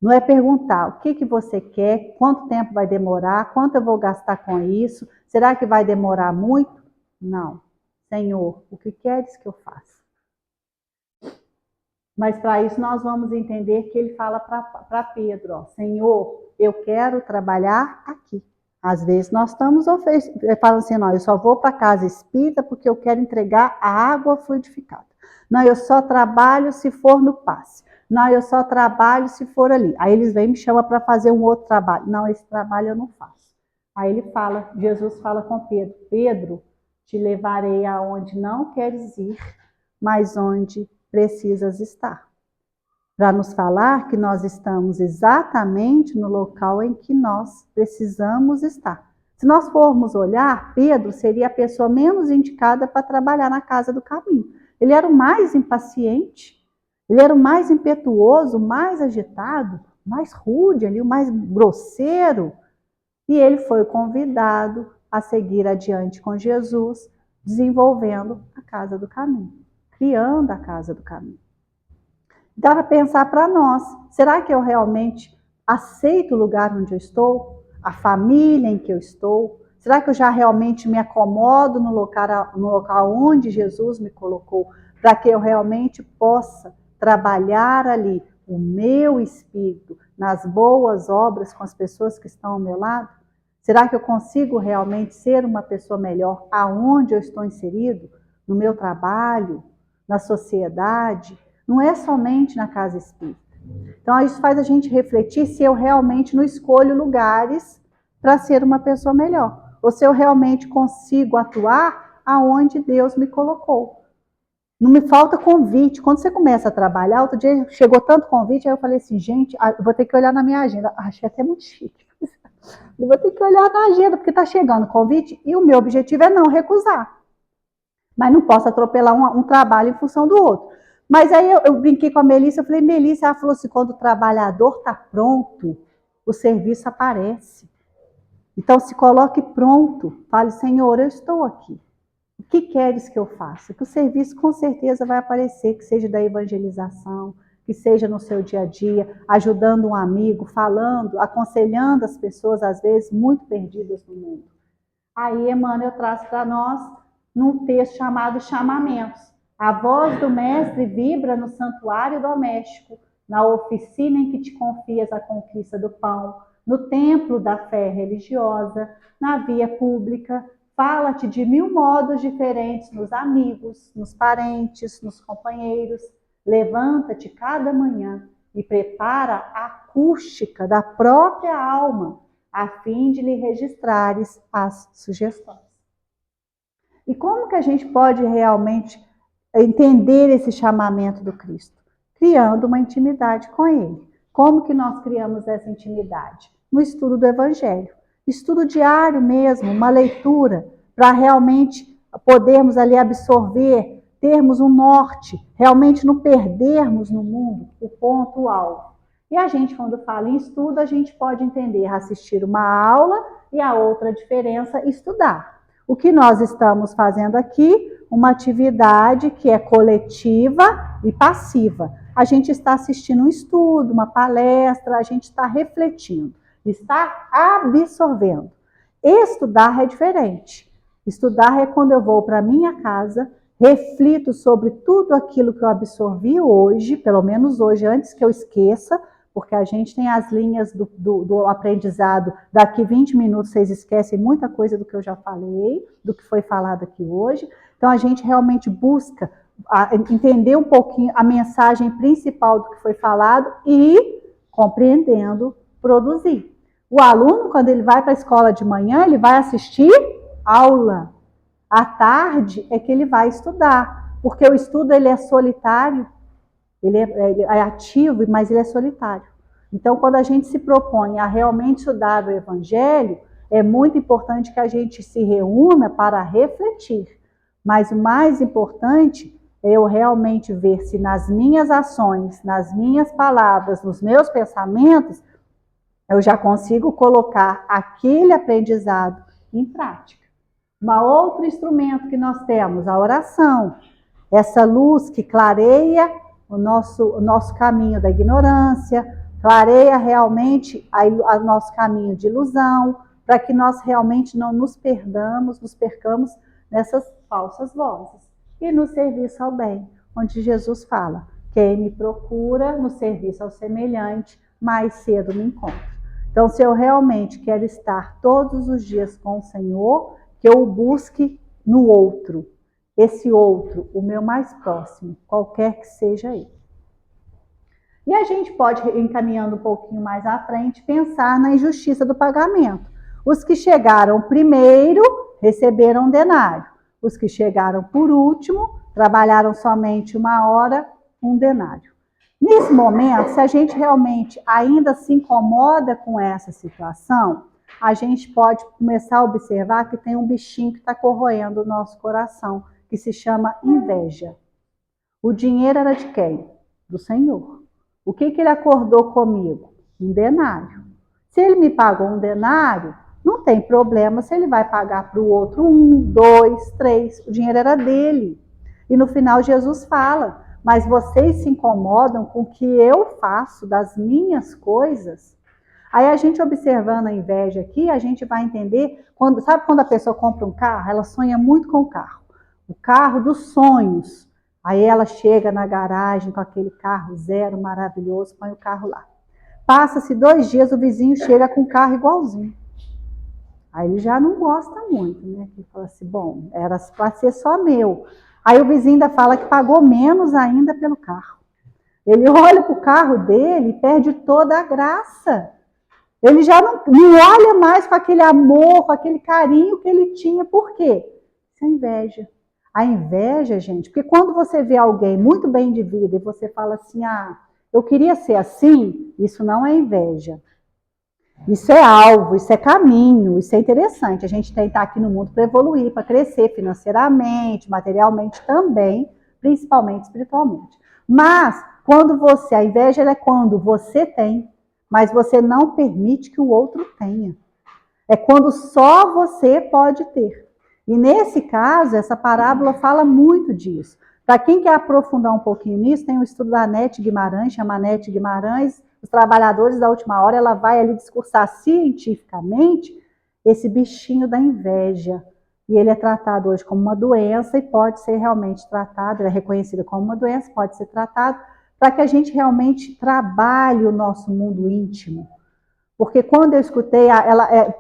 Não é perguntar o que você quer, quanto tempo vai demorar, quanto eu vou gastar com isso, será que vai demorar muito? Não. Senhor, o que queres que eu faça? Mas para isso nós vamos entender que ele fala para Pedro, ó, Senhor, eu quero trabalhar aqui. Às vezes nós estamos falando assim, não, eu só vou para a casa espírita porque eu quero entregar a água fluidificada. Não, eu só trabalho se for no passe. Não, eu só trabalho se for ali. Aí eles vêm e me chamam para fazer um outro trabalho. Não, esse trabalho eu não faço. Aí ele fala, Jesus fala com Pedro, Pedro, te levarei aonde não queres ir, mas onde precisas estar. Para nos falar que nós estamos exatamente no local em que nós precisamos estar. Se nós formos olhar, Pedro seria a pessoa menos indicada para trabalhar na casa do caminho. Ele era o mais impaciente, ele era o mais impetuoso, o mais agitado, o mais rude, ali, o mais grosseiro. E ele foi convidado a seguir adiante com Jesus, desenvolvendo a casa do caminho, criando a casa do caminho. Dá para pensar para nós, será que eu realmente aceito o lugar onde eu estou? A família em que eu estou? Será que eu já realmente me acomodo no local onde Jesus me colocou, para que eu realmente possa trabalhar ali o meu espírito nas boas obras com as pessoas que estão ao meu lado? Será que eu consigo realmente ser uma pessoa melhor aonde eu estou inserido? No meu trabalho? Na sociedade? Não é somente na casa espírita. Então, isso faz a gente refletir se eu realmente não escolho lugares para ser uma pessoa melhor. Ou se eu realmente consigo atuar aonde Deus me colocou. Não me falta convite. Quando você começa a trabalhar, outro dia chegou tanto convite, aí eu falei assim, gente, eu vou ter que olhar na minha agenda. Achei até muito chique. Eu vou ter que olhar na agenda, porque está chegando convite e o meu objetivo é não recusar. Mas não posso atropelar um trabalho em função do outro. Mas aí eu brinquei com a Melissa, eu falei, Melissa, ela falou assim, quando o trabalhador está pronto, o serviço aparece. Então se coloque pronto, fale, Senhor, eu estou aqui. O que queres que eu faça? Que o serviço com certeza vai aparecer, que seja da evangelização, que seja no seu dia a dia, ajudando um amigo, falando, aconselhando as pessoas, às vezes, muito perdidas no mundo. Aí, Emmanuel traz para nós, num texto chamado Chamamentos. A voz do mestre vibra no santuário doméstico, na oficina em que te confias a conquista do pão, no templo da fé religiosa, na via pública. Fala-te de 1000 modos diferentes nos amigos, nos parentes, nos companheiros. Levanta-te cada manhã e prepara a acústica da própria alma, a fim de lhe registrares as sugestões. E como que a gente pode realmente entender esse chamamento do Cristo? Criando uma intimidade com Ele. Como que nós criamos essa intimidade? No estudo do Evangelho. Estudo diário mesmo, uma leitura, para realmente podermos ali absorver, termos um norte, realmente não perdermos no mundo o ponto-alvo. E a gente, quando fala em estudo, a gente pode entender assistir uma aula e a outra diferença, estudar. O que nós estamos fazendo aqui, uma atividade que é coletiva e passiva. A gente está assistindo um estudo, uma palestra, a gente está refletindo, está absorvendo. Estudar é diferente. Estudar é quando eu vou para minha casa, reflito sobre tudo aquilo que eu absorvi hoje, pelo menos hoje, antes que eu esqueça, porque a gente tem as linhas do aprendizado, daqui 20 minutos vocês esquecem muita coisa do que eu já falei, do que foi falado aqui hoje. Então a gente realmente busca entender um pouquinho a mensagem principal do que foi falado e, compreendendo, produzir. O aluno, quando ele vai para a escola de manhã, ele vai assistir aula. À tarde é que ele vai estudar, porque o estudo ele é solitário, ele é ativo, mas ele é solitário. Então, quando a gente se propõe a realmente estudar o Evangelho, é muito importante que a gente se reúna para refletir. Mas o mais importante é eu realmente ver se nas minhas ações, nas minhas palavras, nos meus pensamentos, eu já consigo colocar aquele aprendizado em prática. Um outro instrumento que nós temos, a oração. Essa luz que clareia o nosso caminho da ignorância, clareia realmente o nosso caminho de ilusão, para que nós realmente não nos percamos nessas falsas vozes. E no serviço ao bem, onde Jesus fala, quem me procura no serviço ao semelhante, mais cedo me encontra. Então, se eu realmente quero estar todos os dias com o Senhor, que eu o busque no outro. Esse outro, o meu mais próximo, qualquer que seja ele. E a gente pode, encaminhando um pouquinho mais à frente, pensar na injustiça do pagamento. Os que chegaram primeiro receberam um denário. Os que chegaram por último trabalharam somente 1 hora, 1 denário. Nesse momento, se a gente realmente ainda se incomoda com essa situação, a gente pode começar a observar que tem um bichinho que está corroendo o nosso coração, que se chama inveja. O dinheiro era de quem? Do Senhor. O que ele acordou comigo? Um denário. Se ele me pagou um denário, não tem problema se ele vai pagar para o outro 1, 2, 3. O dinheiro era dele. E no final Jesus fala, mas vocês se incomodam com o que eu faço das minhas coisas? Aí a gente observando a inveja aqui, a gente vai entender, sabe quando a pessoa compra um carro? Ela sonha muito com o carro dos sonhos. Aí ela chega na garagem com aquele carro zero maravilhoso, põe o carro lá. Passa-se 2 dias, o vizinho chega com um carro igualzinho. Aí ele já não gosta muito, né? Ele fala assim, bom, era para ser só meu. Aí o vizinho ainda fala que pagou menos ainda pelo carro. Ele olha para o carro dele e perde toda a graça. Ele já não olha mais com aquele amor, com aquele carinho que ele tinha. Por quê? Isso é inveja. A inveja, gente, porque quando você vê alguém muito bem de vida e você fala assim, eu queria ser assim, isso não é inveja. Isso é alvo, isso é caminho, isso é interessante. A gente tem que estar aqui no mundo para evoluir, para crescer financeiramente, materialmente também, principalmente espiritualmente. Mas, a inveja é quando você tem, mas você não permite que o outro tenha. É quando só você pode ter. E nesse caso, essa parábola fala muito disso. Para quem quer aprofundar um pouquinho nisso, tem um estudo da Anete Guimarães, chama Anete Guimarães, Os Trabalhadores da Última Hora, ela vai ali discursar cientificamente esse bichinho da inveja. e ele é tratado hoje como uma doença e pode ser realmente tratado, ele é reconhecido como uma doença, pode ser tratado, para que a gente realmente trabalhe o nosso mundo íntimo. Porque quando eu escutei,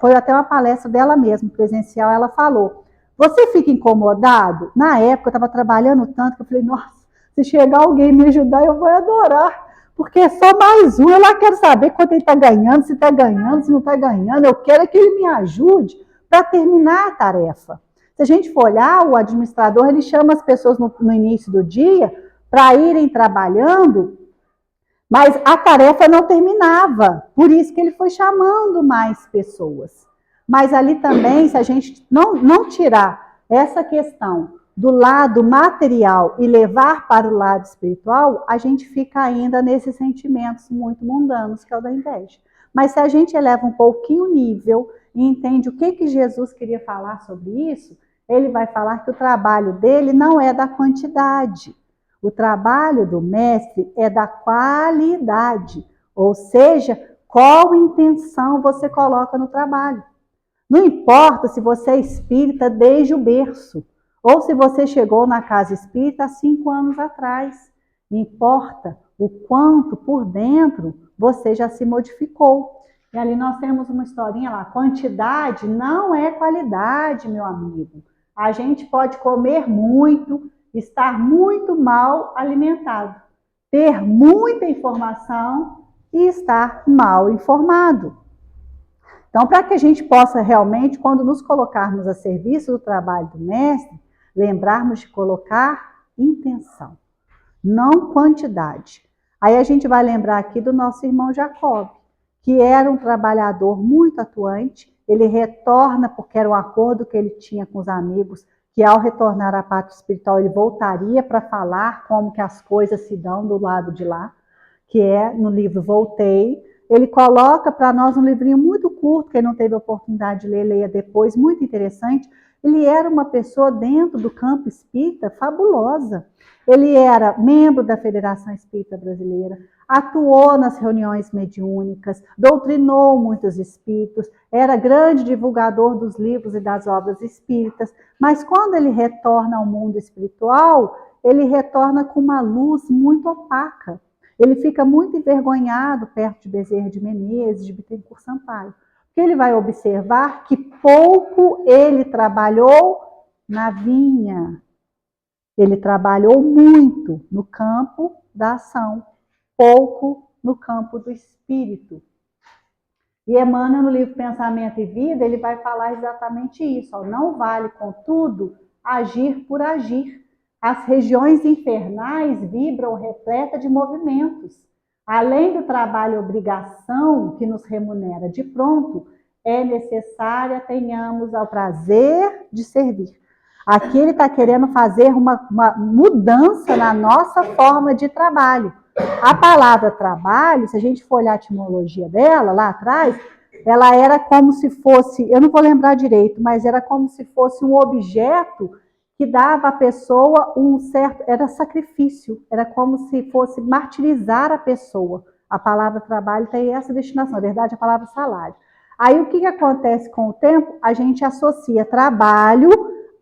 foi até uma palestra dela mesma, presencial, ela falou, você fica incomodado? Na época eu estava trabalhando tanto que eu falei, nossa, se chegar alguém me ajudar, eu vou adorar. Porque é só mais um, eu lá quero saber quanto ele está ganhando, se está ganhando, se não está ganhando, eu quero que ele me ajude para terminar a tarefa. Se a gente for olhar, o administrador, ele chama as pessoas no início do dia para irem trabalhando, mas a tarefa não terminava, por isso que ele foi chamando mais pessoas. Mas ali também, se a gente não tirar essa questão do lado material e levar para o lado espiritual, a gente fica ainda nesses sentimentos muito mundanos, que é o da inveja. Mas se a gente eleva um pouquinho o nível e entende o que Jesus queria falar sobre isso, ele vai falar que o trabalho dele não é da quantidade. O trabalho do mestre é da qualidade, ou seja, qual intenção você coloca no trabalho. Não importa se você é espírita desde o berço, ou se você chegou na casa espírita há 5 anos atrás. Importa o quanto por dentro você já se modificou. E ali nós temos uma historinha lá, quantidade não é qualidade, meu amigo. A gente pode comer muito, estar muito mal alimentado, ter muita informação e estar mal informado. Então, para que a gente possa realmente, quando nos colocarmos a serviço do trabalho do mestre, lembrarmos de colocar intenção, não quantidade. Aí a gente vai lembrar aqui do nosso irmão Jacob, que era um trabalhador muito atuante, ele retorna porque era um acordo que ele tinha com os amigos, que ao retornar à pátria espiritual ele voltaria para falar como que as coisas se dão do lado de lá, que é no livro Voltei. Ele coloca para nós um livrinho muito curto, quem não teve a oportunidade de ler, leia depois, muito interessante. Ele era uma pessoa dentro do campo espírita fabulosa. Ele era membro da Federação Espírita Brasileira, atuou nas reuniões mediúnicas, doutrinou muitos espíritos, era grande divulgador dos livros e das obras espíritas, mas quando ele retorna ao mundo espiritual, ele retorna com uma luz muito opaca. Ele fica muito envergonhado perto de Bezerra de Menezes, de Bittencourt Sampaio, porque ele vai observar que pouco ele trabalhou na vinha. Ele trabalhou muito no campo da ação, pouco no campo do espírito. E Emmanuel, no livro Pensamento e Vida, ele vai falar exatamente isso. Ó, não vale, contudo, agir por agir. As regiões infernais vibram repleta de movimentos. Além do trabalho e obrigação que nos remunera de pronto, é necessária tenhamos ao prazer de servir. Aqui ele está querendo fazer uma mudança na nossa forma de trabalho. A palavra trabalho, se a gente for olhar a etimologia dela, lá atrás, ela era como se fosse, eu não vou lembrar direito, mas era como se fosse um objeto que dava à pessoa um certo, era sacrifício, era como se fosse martirizar a pessoa. A palavra trabalho tem essa destinação, na verdade a palavra salário. Aí o que acontece com o tempo? A gente associa trabalho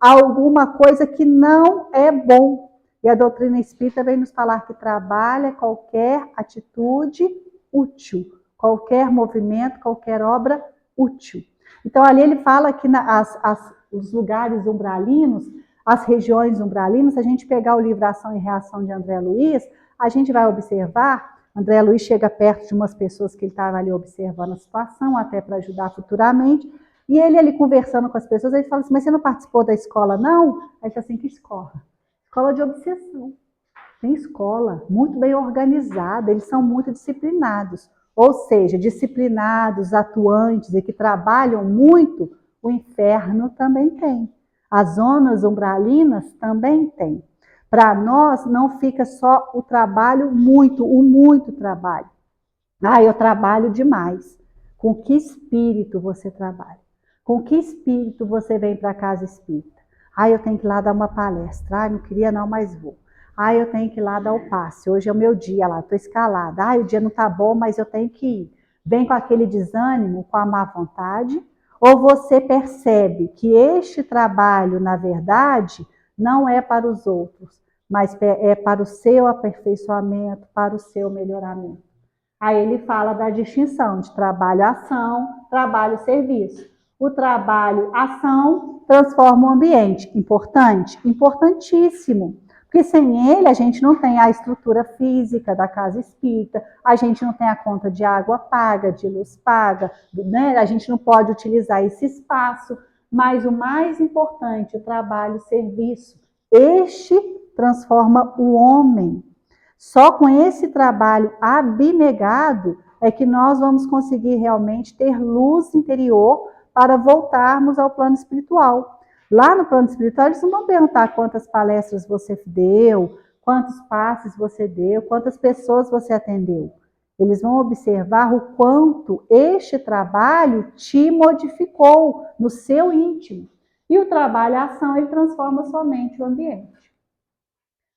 a alguma coisa que não é bom. E a doutrina espírita vem nos falar que trabalho é qualquer atitude útil, qualquer movimento, qualquer obra útil. Então ali ele fala que os lugares umbralinos, as regiões umbralinas, se a gente pegar o livro Ação e Reação de André Luiz, a gente vai observar, André Luiz chega perto de umas pessoas que ele estava ali observando a situação, até para ajudar futuramente, e ele ali conversando com as pessoas, ele fala assim, mas você não participou da escola, não? Aí ele fala assim, que escola? Escola de obsessão. Tem escola muito bem organizada, eles são muito disciplinados. Ou seja, disciplinados, atuantes e que trabalham muito, o inferno também tem. As zonas umbralinas também tem. Para nós não fica só o trabalho muito, o muito trabalho. Ah, eu trabalho demais. Com que espírito você trabalha? Com que espírito você vem para a casa espírita? Ah, eu tenho que ir lá dar uma palestra. Ah, não queria não, mas vou. Ah, eu tenho que ir lá dar o passe. Hoje é o meu dia lá, estou escalada. Ah, o dia não está bom, mas eu tenho que ir. Vem com aquele desânimo, com a má vontade, Ou você percebe que este trabalho, na verdade, não é para os outros, mas é para o seu aperfeiçoamento, para o seu melhoramento? Aí ele fala da distinção de trabalho-ação, trabalho-serviço. O trabalho-ação transforma o ambiente. Importante? Importantíssimo. Porque sem ele a gente não tem a estrutura física da casa espírita, a gente não tem a conta de água paga, de luz paga, né? A gente não pode utilizar esse espaço. Mas o mais importante, o trabalho-serviço. Este transforma o homem. Só com esse trabalho abnegado é que nós vamos conseguir realmente ter luz interior para voltarmos ao plano espiritual. Lá no plano espiritual, eles não vão perguntar quantas palestras você deu, quantos passes você deu, quantas pessoas você atendeu. Eles vão observar o quanto este trabalho te modificou no seu íntimo. E o trabalho, a ação, ele transforma somente o ambiente.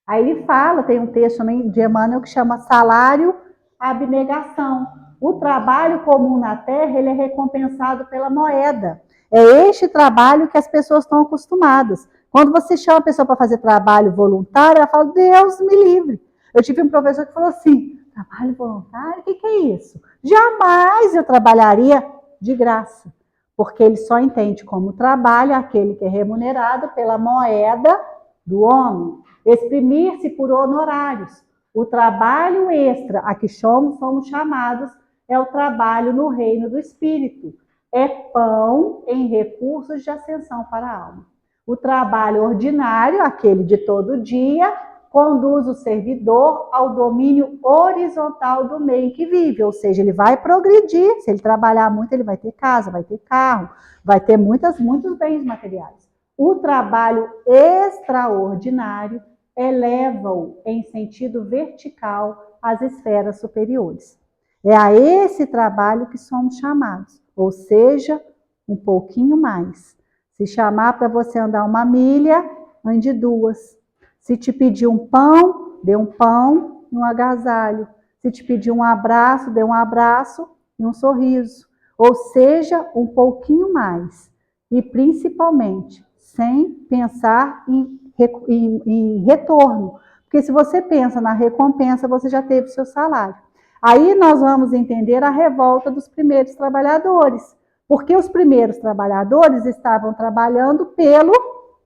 Aí ele fala, tem um texto também de Emmanuel que chama salário abnegação. O trabalho comum na terra, ele é recompensado pela moeda. É este trabalho que as pessoas estão acostumadas. Quando você chama a pessoa para fazer trabalho voluntário, ela fala, Deus me livre. Eu tive um professor que falou assim, trabalho voluntário, o que é isso? Jamais eu trabalharia de graça. Porque ele só entende como trabalho aquele que é remunerado pela moeda do homem. Exprimir-se por honorários. O trabalho extra a que somos chamados é o trabalho no reino do Espírito. É pão em recursos de ascensão para a alma. O trabalho ordinário, aquele de todo dia, conduz o servidor ao domínio horizontal do meio em que vive, ou seja, ele vai progredir. Se ele trabalhar muito, ele vai ter casa, vai ter carro, vai ter muitos bens materiais. O trabalho extraordinário eleva-o em sentido vertical às esferas superiores. É a esse trabalho que somos chamados, ou seja, um pouquinho mais. Se chamar para você andar 1 milha, ande 2. Se te pedir um pão, dê um pão e um agasalho. Se te pedir um abraço, dê um abraço e um sorriso. Ou seja, um pouquinho mais. E principalmente, sem pensar em retorno. Porque se você pensa na recompensa, você já teve seu salário. Aí nós vamos entender a revolta dos primeiros trabalhadores. Porque os primeiros trabalhadores estavam trabalhando pelo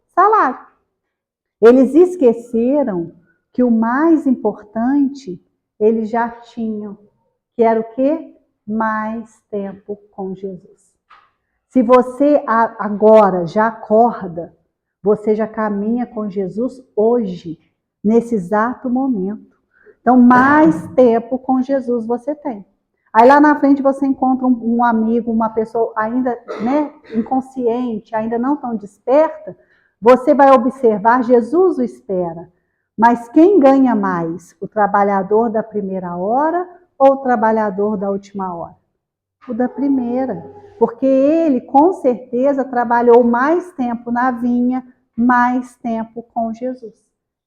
salário. Eles esqueceram que o mais importante eles já tinham, que era o quê? Mais tempo com Jesus. Se você agora já acorda, você já caminha com Jesus hoje, nesse exato momento. Então, mais tempo com Jesus você tem. Aí lá na frente você encontra um amigo, uma pessoa ainda, né, inconsciente, ainda não tão desperta, você vai observar, Jesus o espera. Mas quem ganha mais? O trabalhador da primeira hora ou o trabalhador da última hora? O da primeira. Porque ele, com certeza, trabalhou mais tempo na vinha, mais tempo com Jesus.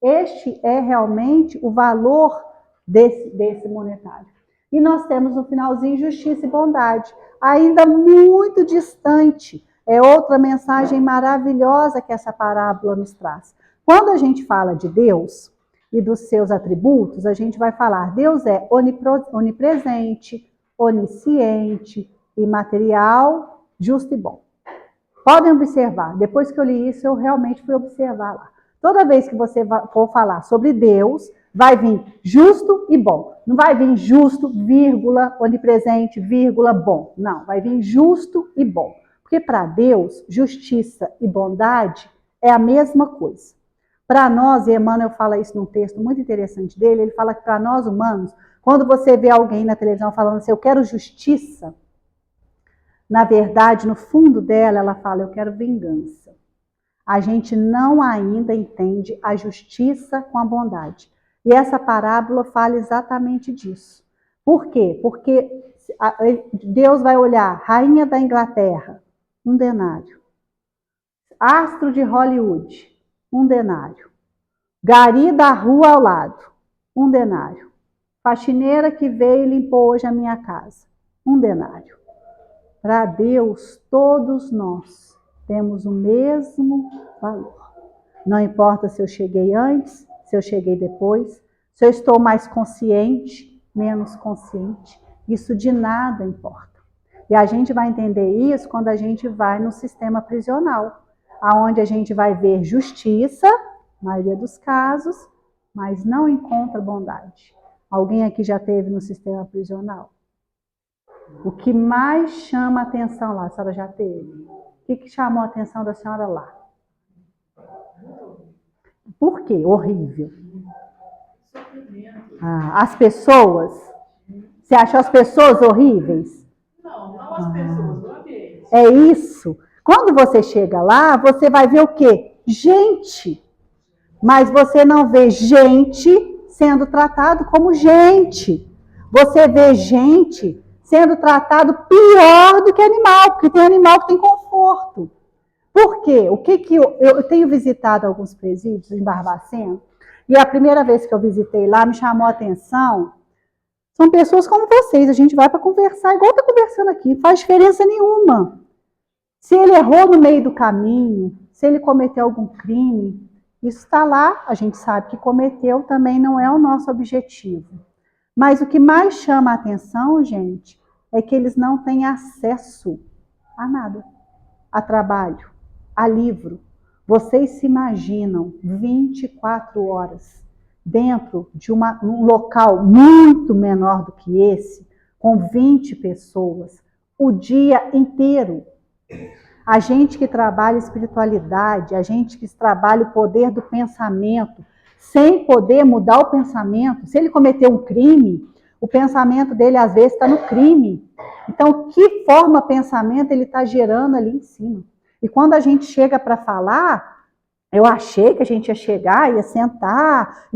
Este é realmente o valor desse monetário. E nós temos no finalzinho justiça e bondade, ainda muito distante. É outra mensagem maravilhosa que essa parábola nos traz. Quando a gente fala de Deus e dos seus atributos, a gente vai falar, Deus é onipresente, onisciente, imaterial, justo e bom. Podem observar, depois que eu li isso, eu realmente fui observar lá. Toda vez que você for falar sobre Deus, vai vir justo e bom. Não vai vir justo, vírgula, onipresente, vírgula, bom. Não, vai vir justo e bom. Porque para Deus, justiça e bondade é a mesma coisa. Para nós, e Emmanuel fala isso num texto muito interessante dele, ele fala que para nós humanos, quando você vê alguém na televisão falando assim, eu quero justiça, na verdade, no fundo dela, ela fala, eu quero vingança. A gente não ainda entende a justiça com a bondade. E essa parábola fala exatamente disso. Por quê? Porque Deus vai olhar, rainha da Inglaterra, 1 denário. Astro de Hollywood, 1 denário. Gari da rua ao lado, 1 denário. Faxineira que veio e limpou hoje a minha casa, 1 denário. Para Deus, todos nós temos o mesmo valor. Não importa se eu cheguei antes, se eu cheguei depois, se eu estou mais consciente, menos consciente, isso de nada importa. E a gente vai entender isso quando a gente vai no sistema prisional, aonde a gente vai ver justiça, na maioria dos casos, mas não encontra bondade. Alguém aqui já esteve no sistema prisional? O que mais chama a atenção lá, a senhora já teve? O que chamou a atenção da senhora lá? Por quê? Horrível. As pessoas? Você achou as pessoas horríveis? Não as pessoas, o ambiente. É isso. Quando você chega lá, você vai ver o quê? Gente. Mas você não vê gente sendo tratado como gente. Você vê gente sendo tratado pior do que animal, porque tem animal que tem conforto. Por quê? O que eu tenho visitado alguns presídios em Barbacena, e a primeira vez que eu visitei lá me chamou a atenção, são pessoas como vocês, a gente vai para conversar, igual está conversando aqui, não faz diferença nenhuma. Se ele errou no meio do caminho, se ele cometeu algum crime, isso está lá, a gente sabe que cometeu, também não é o nosso objetivo. Mas o que mais chama a atenção, gente, é que eles não têm acesso a nada, a trabalho, a livro. Vocês se imaginam 24 horas dentro de um local muito menor do que esse, com 20 pessoas, o dia inteiro. A gente que trabalha espiritualidade, a gente que trabalha o poder do pensamento, sem poder mudar o pensamento. Se ele cometeu um crime, o pensamento dele às vezes está no crime. Então, que forma pensamento ele está gerando ali em cima? E quando a gente chega para falar, eu achei que a gente ia chegar, ia sentar,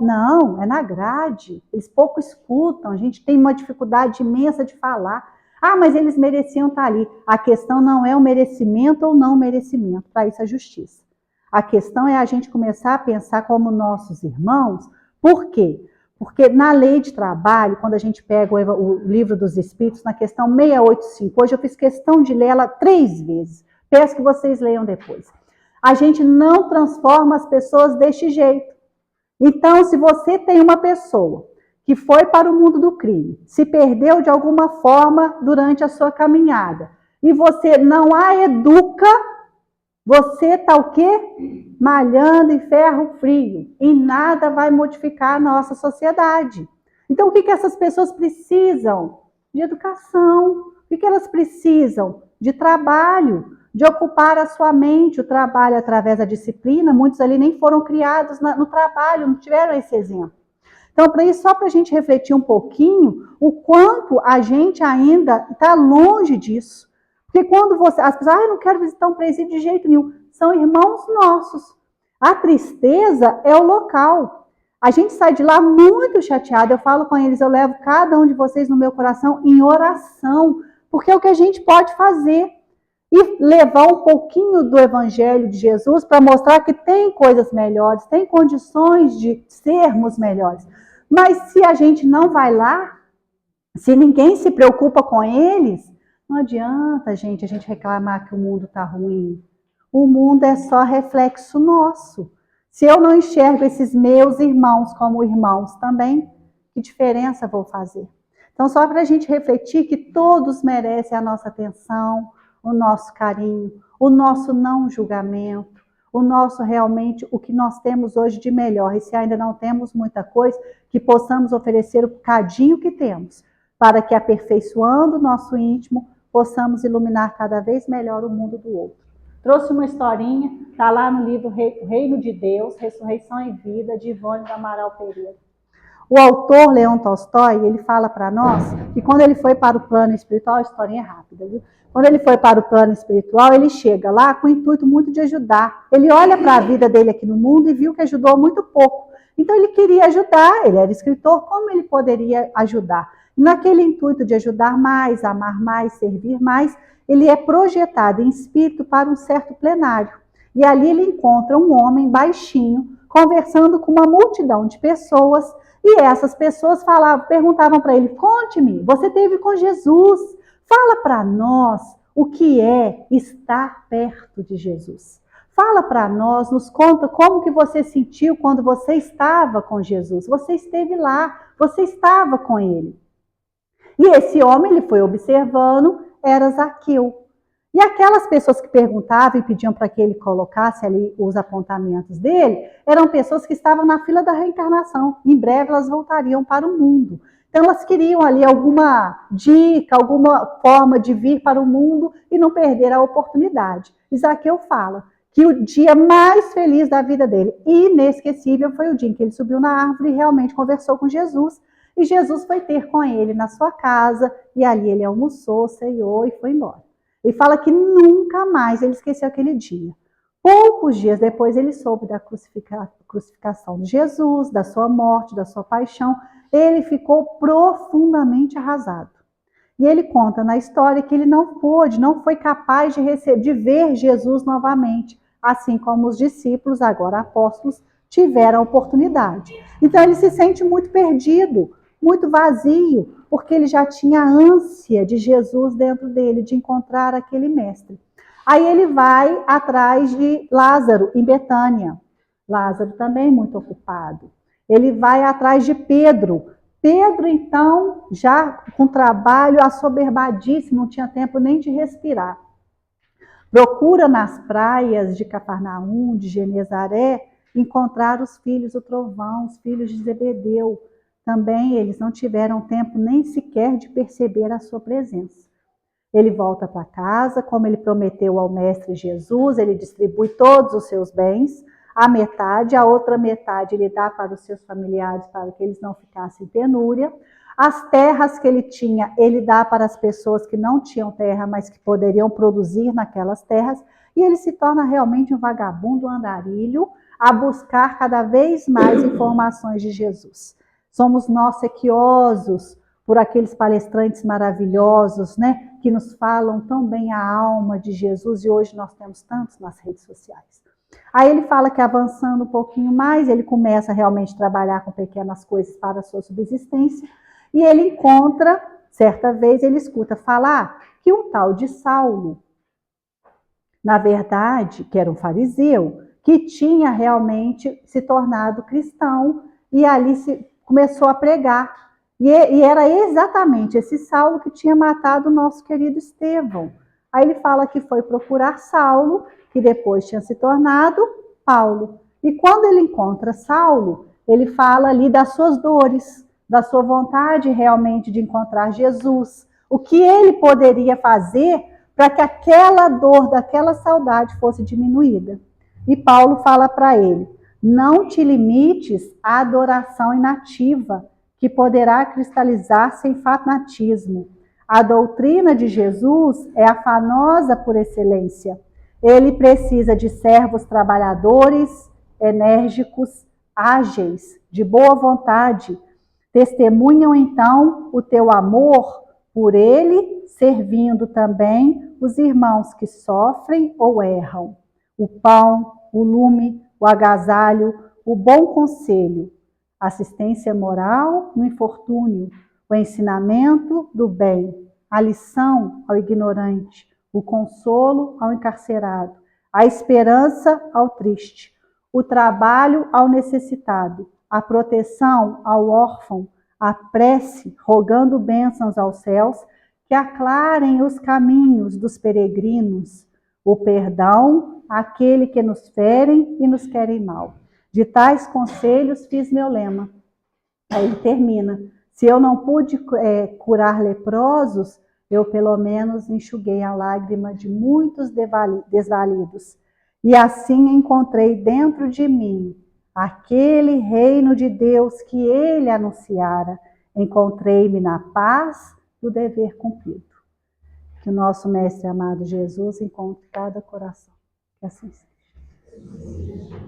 não, é na grade. Eles pouco escutam, a gente tem uma dificuldade imensa de falar. Mas eles mereciam estar ali. A questão não é o merecimento ou não merecimento, para isso a justiça. A questão é a gente começar a pensar como nossos irmãos. Por quê? Porque na lei de trabalho, quando a gente pega o livro dos Espíritos, na questão 685, hoje eu fiz questão de ler ela 3 vezes. Peço que vocês leiam depois. A gente não transforma as pessoas deste jeito. Então, se você tem uma pessoa que foi para o mundo do crime, se perdeu de alguma forma durante a sua caminhada, e você não a educa, você está o quê? Malhando em ferro frio. E nada vai modificar a nossa sociedade. Então, o que essas pessoas precisam? De educação. O que elas precisam? De trabalho, de ocupar a sua mente, o trabalho através da disciplina. Muitos ali nem foram criados no trabalho, não tiveram esse exemplo. Então, para isso, só para a gente refletir um pouquinho, o quanto a gente ainda está longe disso. Porque quando as pessoas, eu não quero visitar um presídio de jeito nenhum, são irmãos nossos. A tristeza é o local. A gente sai de lá muito chateado, eu falo com eles, eu levo cada um de vocês no meu coração em oração, porque é o que a gente pode fazer. E levar um pouquinho do Evangelho de Jesus para mostrar que tem coisas melhores, tem condições de sermos melhores. Mas se a gente não vai lá, se ninguém se preocupa com eles, não adianta, gente, a gente reclamar que o mundo está ruim. O mundo é só reflexo nosso. Se eu não enxergo esses meus irmãos como irmãos também, que diferença vou fazer? Então, só para a gente refletir que todos merecem a nossa atenção, o nosso carinho, o nosso não julgamento, o nosso realmente, o que nós temos hoje de melhor. E se ainda não temos muita coisa, que possamos oferecer o bocadinho que temos, para que aperfeiçoando o nosso íntimo, possamos iluminar cada vez melhor o mundo do outro. Trouxe uma historinha, está lá no livro Reino de Deus, Ressurreição e Vida, de Ivone do Amaral Pereira. O autor, Leon Tolstói, ele fala para nós que quando ele foi para o plano espiritual, a historinha é rápida, viu? Quando ele foi para o plano espiritual, ele chega lá com o intuito muito de ajudar. Ele olha para a vida dele aqui no mundo e viu que ajudou muito pouco. Então ele queria ajudar, ele era escritor, como ele poderia ajudar? Naquele intuito de ajudar mais, amar mais, servir mais, ele é projetado em espírito para um certo plenário. E ali ele encontra um homem baixinho, conversando com uma multidão de pessoas, e essas pessoas perguntavam para ele, conte-me, você esteve com Jesus, Fala para nós o que é estar perto de Jesus. Fala para nós, nos conta como que você sentiu quando você estava com Jesus. Você esteve lá, você estava com ele. E esse homem, ele foi observando, era Zaqueu. E aquelas pessoas que perguntavam e pediam para que ele colocasse ali os apontamentos dele, eram pessoas que estavam na fila da reencarnação. Em breve elas voltariam para o mundo. Então elas queriam ali alguma dica, alguma forma de vir para o mundo e não perder a oportunidade. E Zaqueu fala que o dia mais feliz da vida dele, inesquecível, foi o dia em que ele subiu na árvore e realmente conversou com Jesus. E Jesus foi ter com ele na sua casa, e ali ele almoçou, ceiou e foi embora. Ele fala que nunca mais ele esqueceu aquele dia. Poucos dias depois ele soube da crucificação de Jesus, da sua morte, da sua paixão. Ele ficou profundamente arrasado. E ele conta na história que ele não foi capaz de ver Jesus novamente, assim como os discípulos, agora apóstolos, tiveram a oportunidade. Então ele se sente muito perdido, muito vazio, porque ele já tinha ânsia de Jesus dentro dele, de encontrar aquele mestre. Aí ele vai atrás de Lázaro, em Betânia. Lázaro também muito ocupado. Ele vai atrás de Pedro. Pedro, então, já com trabalho assoberbadíssimo, não tinha tempo nem de respirar. Procura nas praias de Cafarnaum, de Genezaré, encontrar os filhos do trovão, os filhos de Zebedeu. Também eles não tiveram tempo nem sequer de perceber a sua presença. Ele volta para casa, como ele prometeu ao mestre Jesus, ele distribui todos os seus bens, a metade, a outra metade ele dá para os seus familiares, para que eles não ficassem em penúria. As terras que ele tinha, ele dá para as pessoas que não tinham terra, mas que poderiam produzir naquelas terras, e ele se torna realmente um vagabundo, um andarilho, a buscar cada vez mais informações de Jesus. Somos nós sequiosos por aqueles palestrantes maravilhosos, né, que nos falam tão bem a alma de Jesus, e hoje nós temos tantos nas redes sociais. Aí ele fala que avançando um pouquinho mais, ele começa realmente a trabalhar com pequenas coisas para a sua subsistência, e ele encontra, certa vez, ele escuta falar que um tal de Saulo, na verdade, que era um fariseu, que tinha realmente se tornado cristão, e ali começou a pregar. E era exatamente esse Saulo que tinha matado o nosso querido Estevão. Aí ele fala que foi procurar Saulo, que depois tinha se tornado Paulo. E quando ele encontra Saulo, ele fala ali das suas dores, da sua vontade realmente de encontrar Jesus. O que ele poderia fazer para que aquela dor, daquela saudade fosse diminuída. E Paulo fala para ele, não te limites à adoração inativa, que poderá cristalizar-se em fanatismo. A doutrina de Jesus é afanosa por excelência. Ele precisa de servos trabalhadores, enérgicos, ágeis, de boa vontade. Testemunham então o teu amor por ele, servindo também os irmãos que sofrem ou erram. O pão, o lume, o agasalho, o bom conselho, assistência moral no infortúnio, o ensinamento do bem, a lição ao ignorante, o consolo ao encarcerado, a esperança ao triste, o trabalho ao necessitado, a proteção ao órfão, a prece rogando bênçãos aos céus, que aclarem os caminhos dos peregrinos, o perdão àquele que nos ferem e nos querem mal. De tais conselhos fiz meu lema. Aí ele termina. Se eu não pude curar leprosos, eu pelo menos enxuguei a lágrima de muitos desvalidos. E assim encontrei dentro de mim aquele reino de Deus que ele anunciara. Encontrei-me na paz do dever cumprido. Que o nosso Mestre amado Jesus encontre cada coração. Que assim seja.